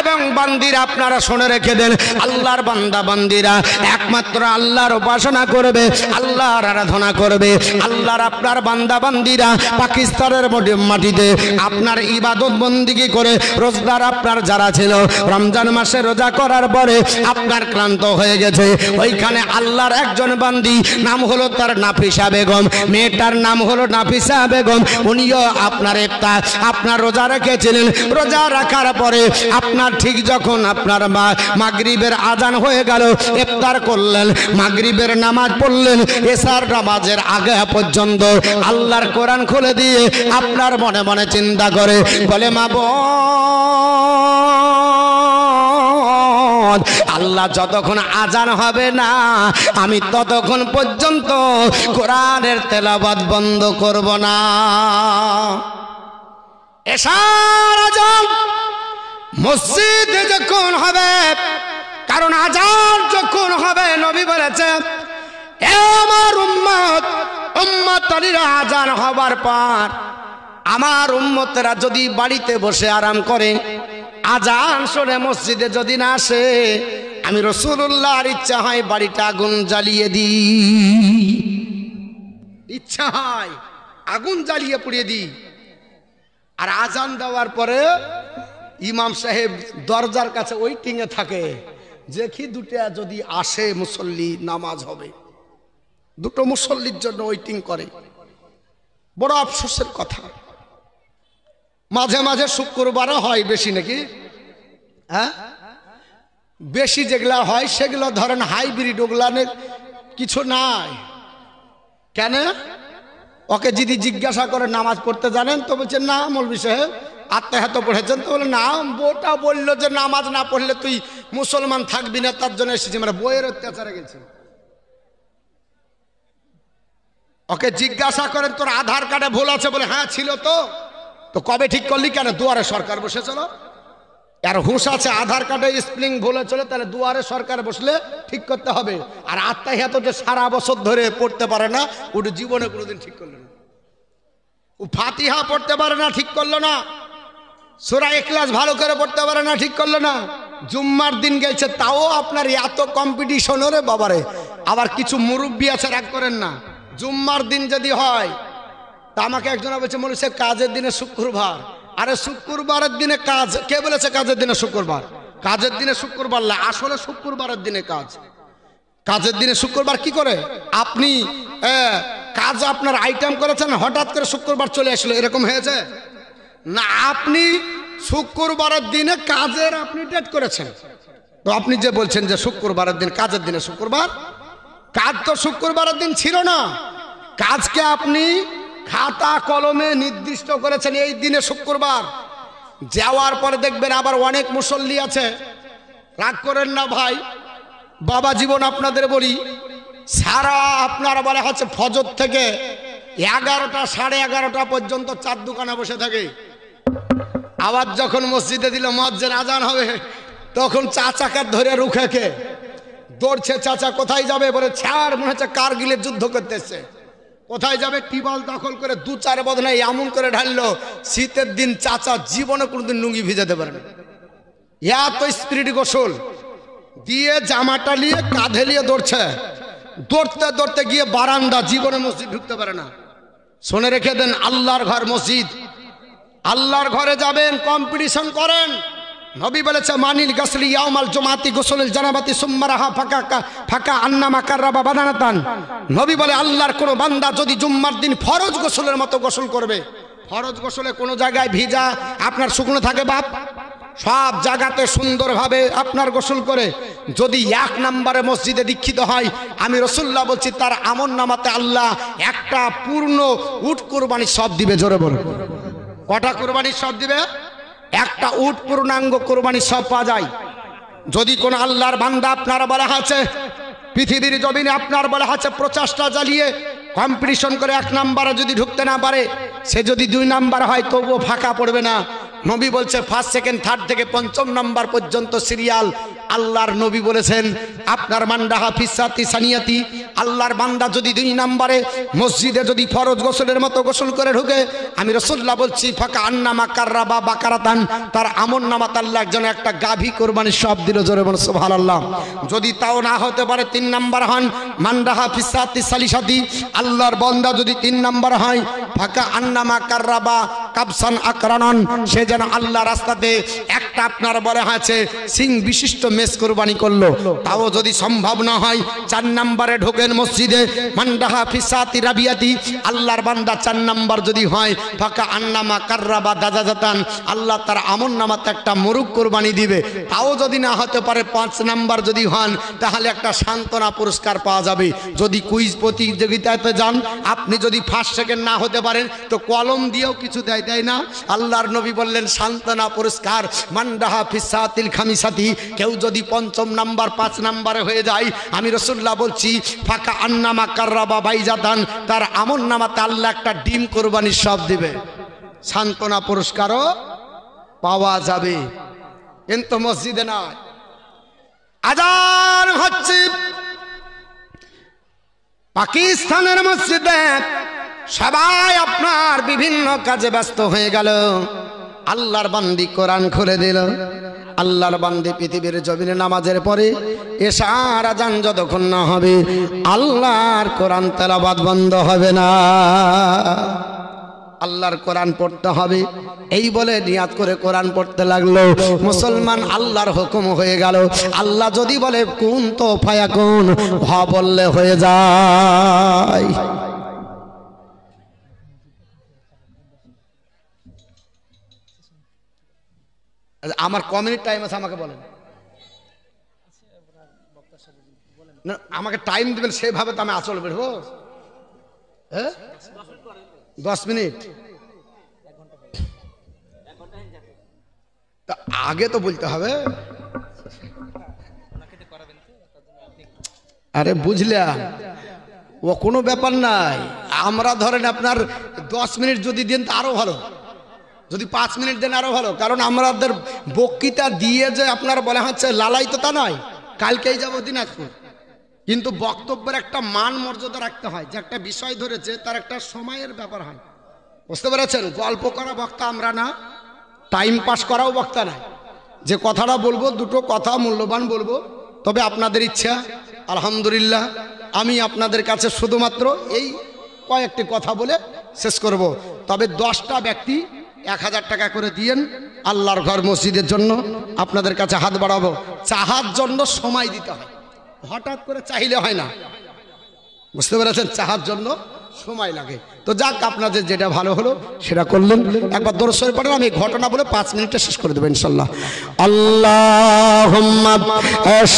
এবং বান্দিরা আপনারা শুনে রেখে দেন, আল্লাহর বান্দা বান্দিরা একমাত্র আল্লাহর উপাসনা করবে, আল্লাহর আরাধনা করবে। আল্লাহর আপনার বান্দা বান্দিরা পাকিস্তানের মাটিতে আপনার ইবাদত বন্দিগি করে রোজদার আপনার যারা ছিল রমজান মাসে রোজা করার পরে আপনার ক্লান্ত হয়ে গেছে, ওইখানে আল্লাহর একজন বান্দি নাম হলো তার নাফিসা বেগম, মেয়েটার নাম হলো নাফিসা বেগম। উনিও আপনার ইফতার আপনার রোজা রেখেছিলেন। রোজা রাখার পরে আপনার ঠিক যখন আপনার মাগরিবের আজান হয়ে গেল, ইফতার করলেন, মাগরিবের নামাজ পড়লেন, এশার নামাজের আগে পর্যন্ত আল্লাহর কোরআন খুলে দিয়ে আপনার মনে মনে চিন্তা করে বলে মাবুদ, আল্লাহ যতক্ষণ আজান হবে না আমি ততক্ষণ পর্যন্ত কোরআনের তেলাওয়াত বন্ধ করব না। এশার আজান মসজিদে যখন হবে, কারণ আজান যখন হবে নবী বলেছে এ আমার উম্মত, উম্মতরা আজান হবার পর আমার উম্মতরা যদি বাড়িতে বসে আরাম করে, আজান শুনে মসজিদে যদি না আসে, আমি রাসূলুল্লাহর ইচ্ছা হয় বাড়িটা আগুন জ্বালিয়ে দিই, ইচ্ছা হয় আগুন জ্বালিয়ে পুড়িয়ে দিই। আর আজান দেওয়ার পরে ইমাম সাহেব দরজার কাছে ওয়েটিং এ থাকে, দেখি দুটা যদি আসে মুসল্লি নামাজ হবে, দুটো মুসল্লির জন্য ওয়েটিং করে। বড় আফসোসের কথা, মাঝে মাঝে শুক্রবারও হয় বেশি নাকি, হ্যাঁ বেশি যেগুলা হয় সেগুলো ধরেন হাইব্রিড, ওগুলানের কিছু নাই। কেন? ওকে যদি জিজ্ঞাসা করে নামাজ পড়তে জানেন তো বলছে না মৌলভী সাহেব আত্মাহাত পড়েছেন, তো বলে না বউটা বললো যে নামাজ না পড়লে তুই মুসলমান থাকবি না, তার জন্য এসেছি, মানে বইয়ের অত্যাচারে গেছে। ওকে জিজ্ঞাসা করেন তোর আধার কার্ডে ভুল আছে, বলে হ্যাঁ ছিল তো কবে ঠিক করলি? কেন? দুয়ারে সরকার বসেছিল। আর হুঁশ আছে আধার কার্ডে স্পেলিং ভুলে চলে, তাহলে দুয়ারে সরকার বসলে ঠিক করতে হবে। আর আত্মাহিয়াত যে সারা বছর ধরে পড়তে পারে না, ওটা জীবনে কোনোদিন ঠিক করলো না। ও ফাতিহা পড়তে পারে না, ঠিক করলো না। সূরা ইখলাস ভালো করে পড়তে পারে না, ঠিক করলো না। জুম্মার দিন গেছে, তাও আপনার এত কম্পিটিশন রে বাবারে। আবার কিছু মুরব্বী আছে, রাগ করেন না, জুম্মার দিন যদি হয় তা আমাকে একজন বলছে বলেছে কাজের দিনে শুক্রবার। আরে শুক্রবারের দিনে কাজ কে বলেছে? কাজের দিনে শুক্রবার, কাজের দিনে শুক্রবার না, আসলে শুক্রবারের দিনে কাজ। কাজের দিনে শুক্রবার কি করে? আপনি কাজ আপনার আইটেম করেছেন, হঠাৎ করে শুক্রবার চলে আসলো, এরকম হয়েছে না। আপনি শুক্রবারের দিনে কাজের আপনি ডেট করেছেন, তো আপনি যে বলছেন যে শুক্রবারের দিন কাজের দিনে শুক্রবার, কাজ তো শুক্রবারের দিন ছিল না। কাজকে আপনি খাতা কলমে নির্দিষ্ট করেছেন এই দিনে শুক্রবার। যাওয়ার পরে দেখবেন আবার অনেক মুসল্লি আছে, রাগ করেন না ভাই, বাবা জীবন আপনাদের বলি, সারা আপনার বলা হচ্ছে ফজর থেকে 11টা সাড়ে 11টা পর্যন্ত চার দোকানে বসে থাকে। আবার যখন মসজিদে দিল মুয়াজ্জিন আজান হবে, তখন চাচাকে ধরে রুখেকে দৌড়ছে। চাচা কোথায় যাবে? বলে ছাড়, মনে হচ্ছে কারগিলের যুদ্ধ করতেছে। কোথায় যাবে? টিবল দখল করে 2-4 বদনায় এমন করে ঢাললো, শীতের দিন চাচা জীবনে কোনোদিন লুঙ্গি ভিজাতে পারে না, এত স্পিরিট গোসল দিয়ে জামাটা নিয়ে কাঁধে নিয়ে দৌড়ছে। দৌড়তে দৌড়তে গিয়ে বারান্দা, জীবনে মসজিদ ঢুকতে পারে না। শুনে রেখে দেন, আল্লাহর ঘর মসজিদ, আল্লাহর ঘরে যাবেন কম্পিটিশন করেন। নবী বলেছে মানিল গাসলি ইয়াউমাল জুমাতি গোসলের জানাবাতি সুম্মারাহা ফাঁকা আন্নামা কাররাবা বাদানাতান। নবী বলে আল্লাহর কোন বান্দা যদি জুম্মার দিন ফরজ গোসলের মতো গোসল করবে, ফরজ গোসলে কোনো জায়গায় ভিজা আপনার শুকনো থাকে বাপ, সব জায়গাতে সুন্দরভাবে আপনার গোসল করে যদি 1 নম্বরে মসজিদে দীক্ষিত হয়, আমি রাসূলুল্লাহ বলছি তার আমল নামাতে আল্লাহ একটা পূর্ণ উট কুরবানি সব দিবে। জোরে বলুন, কটা কুরবানি সব দিবে? একটা উট পূর্ণাঙ্গ কুরবানি সব পাওয়া যায়। যদি কোন আল্লাহর বান্দা আপনার বলা আছে পৃথিবীর জমিনে আপনার বলা আছে প্রচেষ্টা চালিয়ে কম্পিটিশন করে 1 নম্বরে যদি ঢুকতে না পারে, সে যদি 2 নম্বর হয় তবুও ফাঁকা পড়বে না। নবী বলছে 1st, 2nd, 3rd থেকে 5ম নম্বর পর্যন্ত সিরিয়াল। আল্লাহর নবী বলেছেন আপনার মান্ডাহা ফিসাতি সানিয়াতি, আল্লাহর বান্দা যদি 2 নম্বরে মসজিদে যদি ফরজ গোসলের মতো গোসল করে ঢুকে, আমি রাসূলুল্লাহ বলছি ফাঁকা আন্নামা কাররাবা বাকারাতান, তার আমল নামাত আল্লাহ একজন একটা গাভী কোরবানি সব দিল। জোরে বলুন সুবহানাল্লাহ। যদি তাও না হতে পারে 3 নম্বর হন মান্ডাহা ফিসাতি সালিসাতি, আল্লাহর বান্দা যদি 3 নম্বর হয় ফাঁকা আন্নামা কাররাবা কাবসান আকরানন, সে যেন আল্লাহ রাস্তাতে একটা আপনার বলে আছে সিং বিশিষ্ট মেষ কুরবানি করলো। তাও যদি সম্ভব না হয় 4 নম্বরে ঢোকেন মসজিদে, মান্ডাহা ফিসাতি রাবিয়াতি, আল্লাহর বান্দা 4 নম্বর যদি হয় ফাঁকা আন্নামা কাররাবা দাজাজাতান, আল্লাহ তার আমল নামাতে একটা মোরগ কুরবানি দিবে। তাও যদি না হতে পারে 5 নম্বর যদি হন, তাহলে একটা সান্ত্বনা পুরস্কার পাওয়া যাবে। যদি কুইজ প্রতিযোগিতাতে যান, আপনি যদি ফার্স্ট সেকেন্ড না হতে পারেন তো কলম দিয়েও কিছু দেয় না। আল্লাহর নবী বললেন সান্ত্বনা পুরস্কার, মান্ডাহা ফিসাতিল খামিসাতি, কেউ যদি 5ম নাম্বার 5 নম্বরে হয়ে যায়, আমি রাসূলুল্লাহ বলছি ফাঁকা আন্নামা কাররাবা বাইজাতান, তার আমল নামাতে আল্লাহ একটা ডিম কোরবানির সব দিবে, সান্ত্বনা পুরস্কারও পাওয়া যাবে। কিন্তু মসজিদে নয়। আজান হচ্ছে পাকিস্তানের মসজিদে, সবাই আপনার বিভিন্ন কাজে ব্যস্ত হয়ে গেল। আল্লাহর বান্দি কোরআন খুলে দিল। আল্লাহর বান্দি পৃথিবীর জমিনে নামাজের পরে এশার আজান যতক্ষণ না হবে আল্লাহর কোরআন তেলাওয়াত বন্ধ হবে না। আল্লাহর কোরআন পড়তে হবে, এই বলে নিয়াত করে কোরআন পড়তে লাগলো। মুসলমান আল্লাহর হুকুম হয়ে গেল। আল্লাহ যদি বলে কুন তো ফায়াকুন, হ বললে হয়ে যায়। আমার কমিউনিটি টাইম আছে, আমাকে বলেন না, আমাকে টাইম দেবেন সেভাবে তো আমি আসল বেরবো। হ্যাঁ 10 মিনিট আগে তো বলতে হবে। আরে বুঝলাম, ও কোনো ব্যাপার নাই। আমরা ধরেন আপনার 10 মিনিট যদি দেন তা আরো ভালো, যদি 5 মিনিট দেন আরো ভালো। কারণ আমাদের বক্তৃতা দিয়ে যে আপনার বলা হচ্ছে লালাই তো তা নয়, কালকেই যাবো দিনাজপুর। কিন্তু বক্তব্যের একটা মান মর্যাদা রাখতে হয়, যে একটা বিষয় ধরেছে তার একটা সময়ের ব্যাপার হয়, বুঝতে পেরেছেন? গল্প করা বক্তা আমরা না, টাইম পাস করাও বক্তা নাই। যে কথাটা বলবো দুটো কথা মূল্যবান বলবো, তবে আপনাদের ইচ্ছা। আলহামদুলিল্লাহ আমি আপনাদের কাছে শুধুমাত্র এই কয়েকটি কথা বলে শেষ করব। তবে 10টা ব্যক্তি 1000 টাকা করে দিয়েন আল্লাহর ঘর মসজিদের জন্য। আপনাদের কাছে হাত বাড়াবো। চাহার জন্য সময় দিতে হয়, হঠাৎ করে চাইলে হয় না, বুঝতে পেরেছেন? চাহার জন্য সময় লাগে। তো যাক, আপনাদের যেটা ভালো হলো সেটা করলেন। একবার দরুদ শরীফ পড়েন, আমি ঘটনা বলে 5 মিনিটে শেষ করে দেব ইনশাআল্লাহ। আল্লাহুম্মা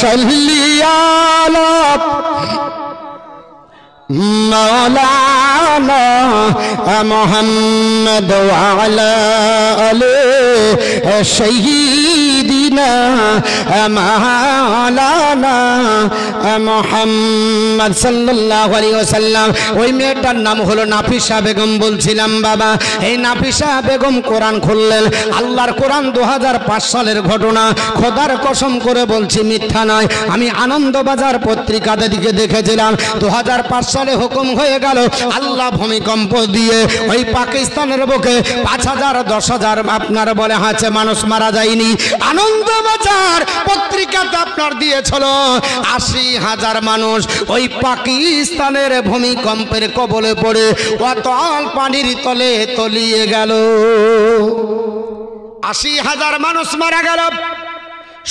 সাল্লি আলা মাওলানা মুহাম্মদ ওয়া আলা আলি সাইয়্যিদিনা মাওলানা মুহাম্মদ সাল্লাল্লাহু আলাইহি ওয়াসাল্লাম। ওই মেয়েটার নাম হলো নাফিসা বেগম। বলছিলাম বাবা, এই নাফিসা বেগম কোরআন খুললেন। আল্লাহর কোরআন 2005 সালের ঘটনা। খোদার কসম করে বলছি, মিথ্যা নয়। আমি আনন্দবাজার পত্রিকাতে দিকে দেখেছিলাম 2005 সালে হুকুম হয়ে গেল আল্লাহ ভূমিকম্প দিয়ে ওই পাকিস্তানের বুকে 5000 10,000 আপনার বলে আছে মানুষ মারা যায়নি। আনন্দবাজার পত্রিকাতে আপনার দিয়েছিল 80,000 মানুষ ওই পাকিস্তানের ভূমিকম্পের কবলে পড়ে অতল পানির তলে তলিয়ে গেল। 80,000 মানুষ মারা গেল।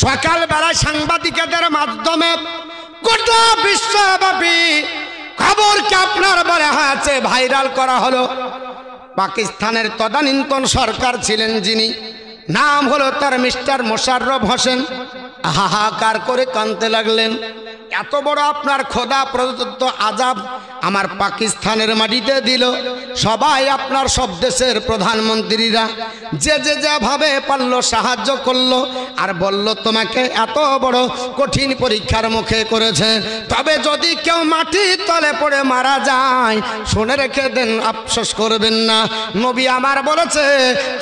সকালবেলায় সাংবাদিকদের মাধ্যমে গোটা বিশ্বব্যাপী খবরকে আপনার বলে আছে ভাইরাল করা হলো। পাকিস্তানের তদানীন্তন সরকার ছিলেন যিনি, নাম হলো তার মিস্টার মোশাররফ হোসেন। হাহাকার করে কাঁদতে লাগলেন। এত বড় আপনার খোদা প্রদত্ত আযাব আমার পাকিস্তানের মাটিতে দিল। সবাই আপনার সব দেশের প্রধানমন্ত্রীরা যে যেভাবে পারল সাহায্য করলো, আর বলল তোমাকে এত বড় কঠিন পরীক্ষার মুখে করেছে, তবে যদি কেউ মাটির তলে পড়ে মারা যায় শুনে রেখে দেন, আফসোস করবেন না। নবী আমার বলেছে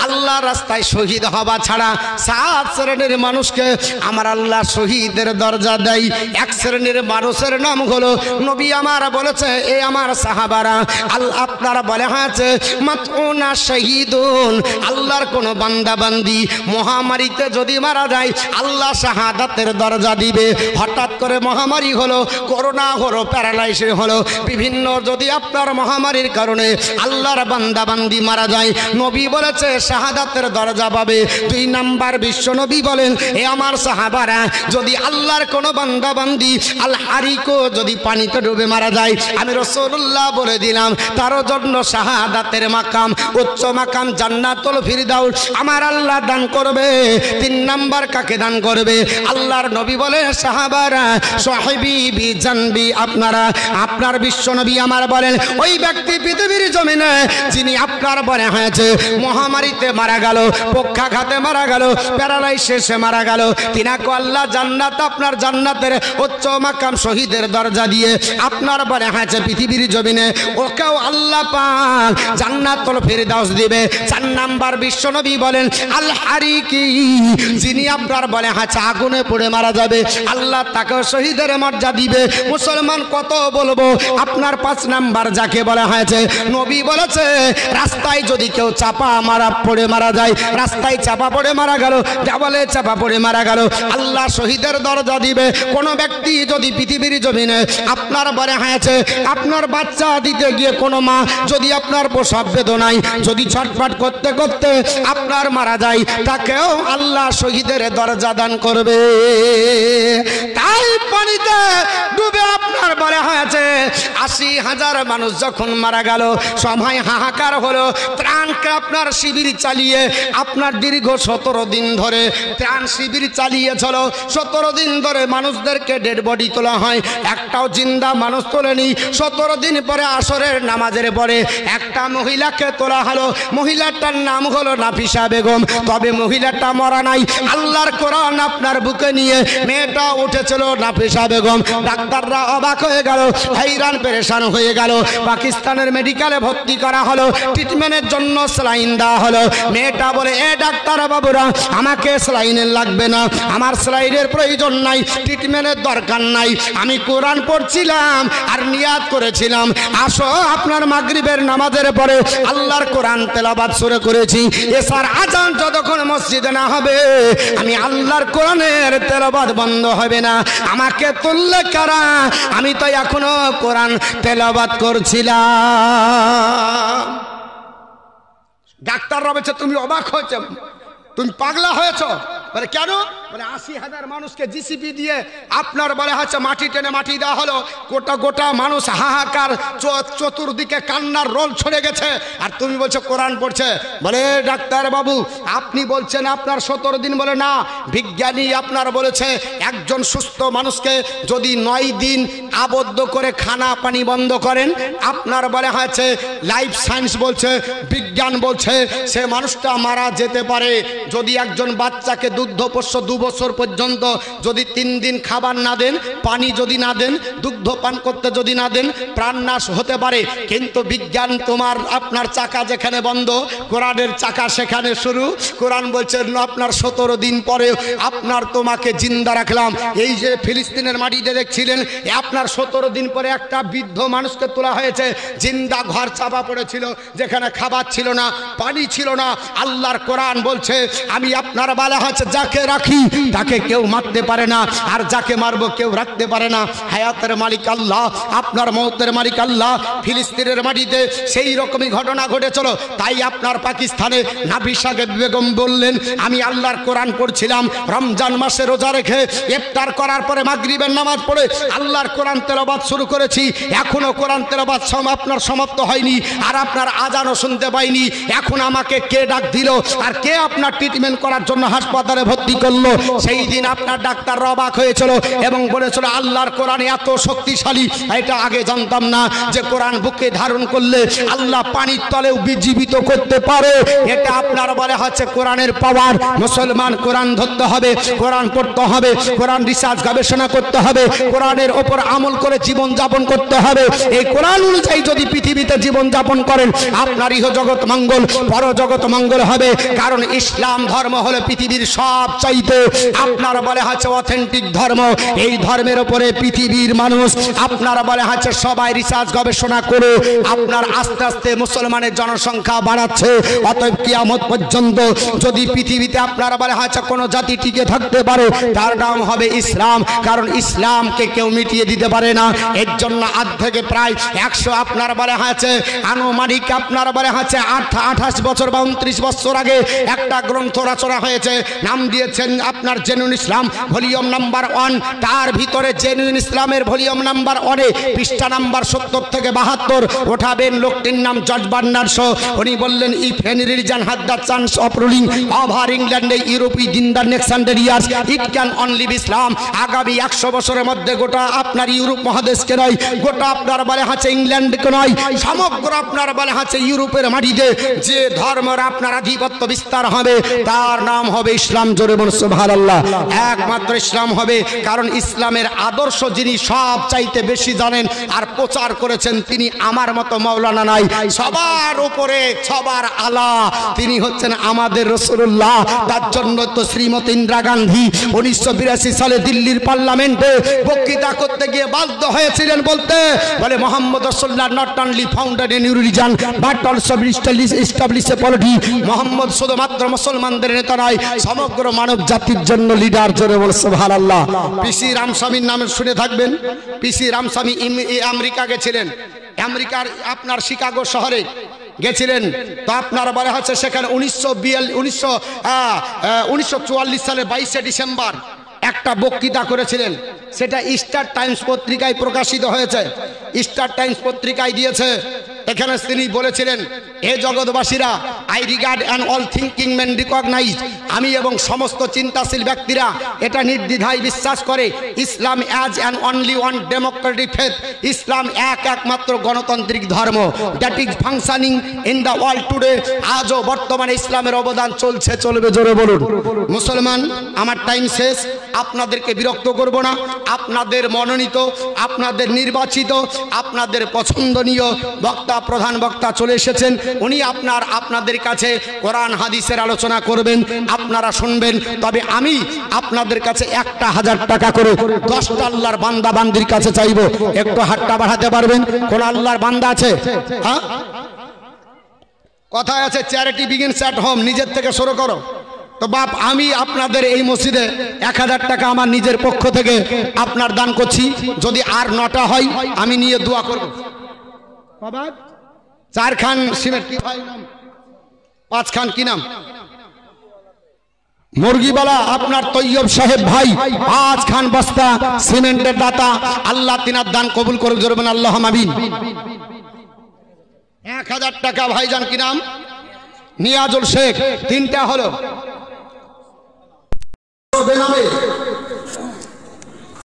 আল্লাহ রাস্তায় শহীদ হওয়া ছাড়া 7 শ্রেণীর মানুষকে আমার আল্লাহ শহীদের দরজা দেয়। এক শ্রেণীর মানুষের নাম হলো, নবী আমার বলেছে, এ আমার সাহাবারা, আল্লাহ আপনারা বলে আছে মাতুনা শহীদুন, আল্লাহর কোন বান্দা বান্দি মহামারীতে যদি মারা যায় আল্লাহ শাহাদাতের দরজা দিবে। হঠাৎ করে মহামারী হলো, করোনা হলো, প্যারালাইসিস হলো, বিভিন্ন যদি আপনার মহামারীর কারণে আল্লাহর বান্দা বান্দি মারা যায়, নবী বলেছে শাহাদাতের দরজা পাবে। 2 নাম্বার বিশ্ব নবী বলেন, এ আমার সাহাবারা, যদি আল্লাহর কোন বান্দা বান্দি আল হারিকো যদি পানিতে ডুবে মারা যায়, আমি রাসূলুল্লাহ বলে দিলাম তার জন্য শাহাদাতের মাকাম, উচ্চ মাকাম জান্নাতুল ফিরদাউস আমার আল্লাহ দান করবে। 3 নাম্বার কাকে দান করবে? আল্লাহর নবী বলে, সাহাবারা সাহিবি বি জানবি, আপনার বিশ্ব নবী আমার বলেন, ওই ব্যক্তি পৃথিবীর জমিনে যিনি আপনার বলে হয়েছে মহামারীতে মারা গেল, পক্ষাঘাতে মারা গেল, প্যারালাইসিসে মারা গেল, তিনাকে আল্লাহ জান্নাত, আপনার জান্নাতের উচ্চ মাকাম শহীদের দরজা দিয়ে আপনার বলে হয়েছে পৃথিবীর জমিনে ওকেও আল্লাহ পাক জান্নাতুল ফিরদাউস দিবে। 4 নাম্বার বিশ্ব নবী বলেন, আল হারিকি, যিনি আপনার বলে হয়েছে আগুনে পড়ে মারা যাবে, আল্লাহ তাকেও শহীদের মর্যাদা দিবে। মুসলমান কত বলবো? আপনার 5 নাম্বার যাকে বলা হয়েছে, নবী বলেছে রাস্তায় যদি কেউ চাপা পড়ে মারা যায়, রাস্তায় চাপা পড়ে মারা গেল, দেওয়ালে চাপা পড়ে মারা গেল, আল্লাহ শহীদের দরজা দিবে। কোন ব্যক্তি যদি পৃথিবীর জমিনে আপনার বলে হয়েছে আপনার বাচ্চা দিতে গিয়ে কোনো মা যদি আপনার প্রসব বেদনায় যদি ছটফট করতে করতে আপনার মারা যায়, তাকেও আল্লাহ শহীদের দরজা দান করবে। তাই পানিতে ডুবে আপনার বলে হয়েছে 80,000 মানুষ যখন মারা গেল, সময় হাহাকার হলো, ত্রাণকে আপনার শিবির চালিয়ে আপনার দীর্ঘ 17 দিন ধরে ত্রাণ শিবির চালিয়েছিল। 17 দিন ধরে মানুষদেরকে ডেড বডি তোলা হয়, একটাও জিন্দা মানুষ তোলেনি। 17 দিন পরে আসরের নামাজের পরে একটা মহিলাকে তোলা হলো, মহিলাটার নাম হলো নাফিসা বেগম। তবে মহিলাটা মরা নাই, আল্লাহর কোরআন আপনার বুকে নিয়ে মেয়েটা উঠেছিল নাফিসা বেগম। ডাক্তাররা অবাক হয়ে গেল, হাইরান পেরেশান হয়ে গেল। পাকিস্তানের মেডিকেলে ভর্তি করা হলো, ট্রিটমেন্টের জন্য স্যালাইন দেওয়া হলো। মেয়েটা বলে, এ ডাক্তার বাবুরা, আমাকে স্যালাইনের লাগবে না, আমার স্যালাইনের প্রয়োজন নাই, ট্রিটমেন্টের দরকার নাই। আমি কোরআন পড়ছিলাম আর নিয়াত করেছিলাম, আসো আপনার মাগরিবের নামাজের পরে আল্লাহর কোরআন তেলাওয়াত শুরু করেছি, এসার আজান যতক্ষণ মসজিদে না হবে আমি আল্লাহর কোরআনের তেলাওয়াত বন্ধ হবে না। আমাকে তুললে কারা? আমি তো এখনো কোরআন তেলাওয়াত করছিলাম। ডাক্তাররা বলছে, তুমি অবাক হয়েছ, তুমি পাগলা হয়েছ। বলে কেন? বলে 80,000 মানুষকে জিসিপি দিয়ে আপনার বলে হচ্ছে মাটি টেনে মাটি দেওয়া হলো, গোটা গোটা মানুষ হাহাকার, চতুর্দিকে কান্নার রোল ছড়ে গেছে, আর তুমি বলছো কোরআন পড়ছে। বলে ডাক্তার বাবু, আপনি বলছেন আপনার 17 দিন, বলে না, বিজ্ঞানী আপনার বলেছে একজন সুস্থ মানুষকে যদি 9 দিন আবদ্ধ করে খানা পানি বন্ধ করেন, আপনার বলে হচ্ছে লাইফ সায়েন্স বলছে, বিজ্ঞান বলছে সে মানুষটা মারা যেতে পারে। যদি একজন বাচ্চাকে দুগ্ধপোষ্য 2 বছর পর্যন্ত যদি 3 দিন খাবার না দেন, পানি যদি না দেন, দুগ্ধ পান করতে যদি না দেন, প্রাণনাশ হতে পারে। কিন্তু বিজ্ঞান তোমার আপনার চাকা যেখানে বন্ধ, কোরআনের চাকা সেখানে শুরু। কোরআন বলছে আপনার 17 দিন পরে আপনার তোমাকে জিন্দা রাখলাম। এই যে ফিলিস্তিনের মাটিতে দেখছিলেন, আপনার 17 দিন পরে একটা বৃদ্ধ মানুষকে তোলা হয়েছে, জিন্দা, ঘর চাপা পড়েছিল, যেখানে খাবার ছিল না, পানি ছিল না। আল্লাহর কোরআন বলছে আমি আপনার বলা হচ্ছে যাকে রাখি তাকে কেউ মারতে পারে না, আর যাকে মারবো কেউ রাখতে পারে না। হায়াতের মালিক আল্লাহ, আপনার মওতের মালিক আল্লাহ। ফিলিস্তিনের মাটিতে সেই রকমই ঘটনা ঘটেছিল। তাই আপনার পাকিস্তানে নাফিসা বেগম বললেন, আমি আল্লাহর কোরআন পড়ছিলাম, রমজান মাসে রোজা রেখে ইফতার করার পরে মাগরিবের নামাজ পড়ে আল্লাহর কোরআন তেলাওয়াত শুরু করেছি। এখনো কোরআন তেলাওয়াত আপনার সমাপ্ত হয়নি, আর আপনার আজানও শুনতে পাইনি। এখন আমাকে কে ডাক দিল আর কে আপনার ট্রিটমেন্ট করার জন্য হাসপাতালে ভর্তি করলো? সেই দিন আপনার ডাক্তার অবাক হয়েছিল এবং বলেছিল আল্লাহর কোরআন এত শক্তিশালী, এটা আগে জানতাম না যে কোরআন বুকে ধারণ করলে আল্লাহ পানির তলেও বিজীবিত করতে পারে। এটা আপনার বলে হচ্ছে কোরআনের পাওয়ার। মুসলমান কোরআন ধরতে হবে, কোরআন পড়তে হবে, কোরআন রিসার্চ গবেষণা করতে হবে, কোরআনের ওপর আমল করে জীবন যাপন করতে হবে। এই কোরআন অনুযায়ী যদি পৃথিবীতে জীবন যাপন করেন, আপনার ইহজগৎ মঙ্গল, পরজগৎ মঙ্গল হবে। কারণ ইসলাম ধর্ম হলো পৃথিবীর সবচাইতে আপনারা বলে হচ্ছে অথেন্টিক ধর্ম। এই ধর্মের উপরে পৃথিবীর মানুষ আপনারা বলে হচ্ছে সবাই রিসার্চ গবেষণা করে আপনার আস্তে আস্তে মুসলমানের জনসংখ্যা বাড়াচ্ছে। অতএব কিয়ামত পর্যন্ত যদি পৃথিবীতে আপনারা বলে হচ্ছে কোনো জাতি টিকে থাকতে পারে তার নাম হবে ইসলাম, কারণ ইসলামকে কেউ মিটিয়ে দিতে পারে না। এর জন্য আজ থেকে প্রায় 100 আপনার বলে হচ্ছে আনুমানিক আপনার বলে হচ্ছে 28 বছর বা 29 বছর আগে একটা গ্রন্থ রচনা হয়েছে, নাম দিয়েছেন আপনার জেনুইন ইসলাম ভলিউম নাম্বার 1। তার ভিতরে জেনুইন ইসলামের ভলিউম নাম্বার 1 পৃষ্ঠা নাম্বার 70 থেকে 72 ওঠাবেন। লোকটির নাম জর্জ বার্নার্ড শো। উনি বললেন if any religion had the chance of ruling over England Europe in the next 100 years it can only be Islam. আগামী 100 বছরের মধ্যে গোটা আপনার ইউরোপ মহাদেশকে নয়, গোটা আপনার বলে হচ্ছে ইংল্যান্ডকে নয়, সমগ্র আপনার বলে হচ্ছে ইউরোপের মাটিতে যে ধর্মের আপনার আধিপত্য বিস্তার হবে তার নাম হবে ইসলাম। জোরে বলুন সুবহানাল্লাহ। একমাত্র ইসলাম হবে, কারণ ইসলামের আদর্শ যিনি সব চাইতে বেশি জানেন আর প্রচার করেছেন তিনি আমার মতো মাওলানা নাই, সবার উপরে সবার আলা তিনি হচ্ছেন আমাদের রাসূলুল্লাহ। তার জন্য তো শ্রীমতী ইন্দিরা গান্ধী 1982 সালে দিল্লির পার্লামেন্টে বক্তৃতা করতে গিয়ে বাধ্য হয়েছিলেন বলতে, বলে মোহাম্মদ রাসূলুল্লাহ not only founded a new religion but also establish a polity. মোহাম্মদ শুধুমাত্র মুসলমানদের নেতা নয়, সমগ্র মানব জাতির জন্য লিডার। জোরে বল সুবহানাল্লাহ। পিসি রামস্বামীর নাম শুনে থাকবেন। পিসি রামস্বামী আমেরিকা গেছিলেন, আমেরিকার আপনার শিকাগো শহরে গেছিলেন। তো আপনারা বলা হচ্ছে সেখানে 1944 সালে 22শে ডিসেম্বর একটা বক্তৃতা করেছিলেন। সেটা স্টার টাইমস পত্রিকায় প্রকাশিত হয়েছে, স্টার টাইমস পত্রিকায় দিয়েছে। এখানে তিনি বলেছিলেন, হে জগৎবাসীরা, I regard and all thinking man recognise, আমি এবং সমস্ত চিন্তাশীল ব্যক্তিরা এটা নির্দ্বিধায় বিশ্বাস করে ইসলাম as an only one democratic faith, ইসলাম একমাত্র গণতান্ত্রিক ধর্ম that is functioning in the world today. আজও বর্তমানে ইসলামের অবদান চলছে, চলবে। জোরে বলুন মুসলমান। আমার টাইম শেষ, আপনাদেরকে বিরক্ত করব না। আপনাদের মনোনীত, আপনাদের নির্বাচিত, আপনাদের পছন্দনীয় বক্তা, প্রধান বক্তা চলে এসেছেন। উনি আপনাদের কাছে কোরআন হাদিসের আলোচনা করবেন, আপনারা শুনবেন। তবে আমি আপনাদের কাছে 1000 টাকা করে 10টা আল্লাহর বান্দা বান্দির কাছে চাইবো। একটু হাতটা বাড়াতে পারবেন? কোন আল্লাহর বান্দা আছে? হ্যাঁ, কথায় আছে চ্যারিটি বিগিনস অ্যাট হোম, নিজের থেকে শুরু করো। তো বাপ, আমি আপনাদের এই মসজিদে 1000 টাকা আমার নিজের পক্ষ থেকে আপনার দান করছি। যদি আর 9টা হয় আমি নিয়ে দোয়া করব। 4 খান সিমেন্ট কি ভাই নাম, 5 খান কি নাম, মুরগিওয়ালা আপনার তৈয়ব সাহেব ভাই 5 খান বস্তা সিমেন্টের দাতা। আল্লাহ তিনার দান কবুল করে জোরবেন আল্লাহুম্মা আমিন। 1000 টাকা ভাইজান কি নাম, নিয়াজুল শেখ। 3টা হলো বেনামে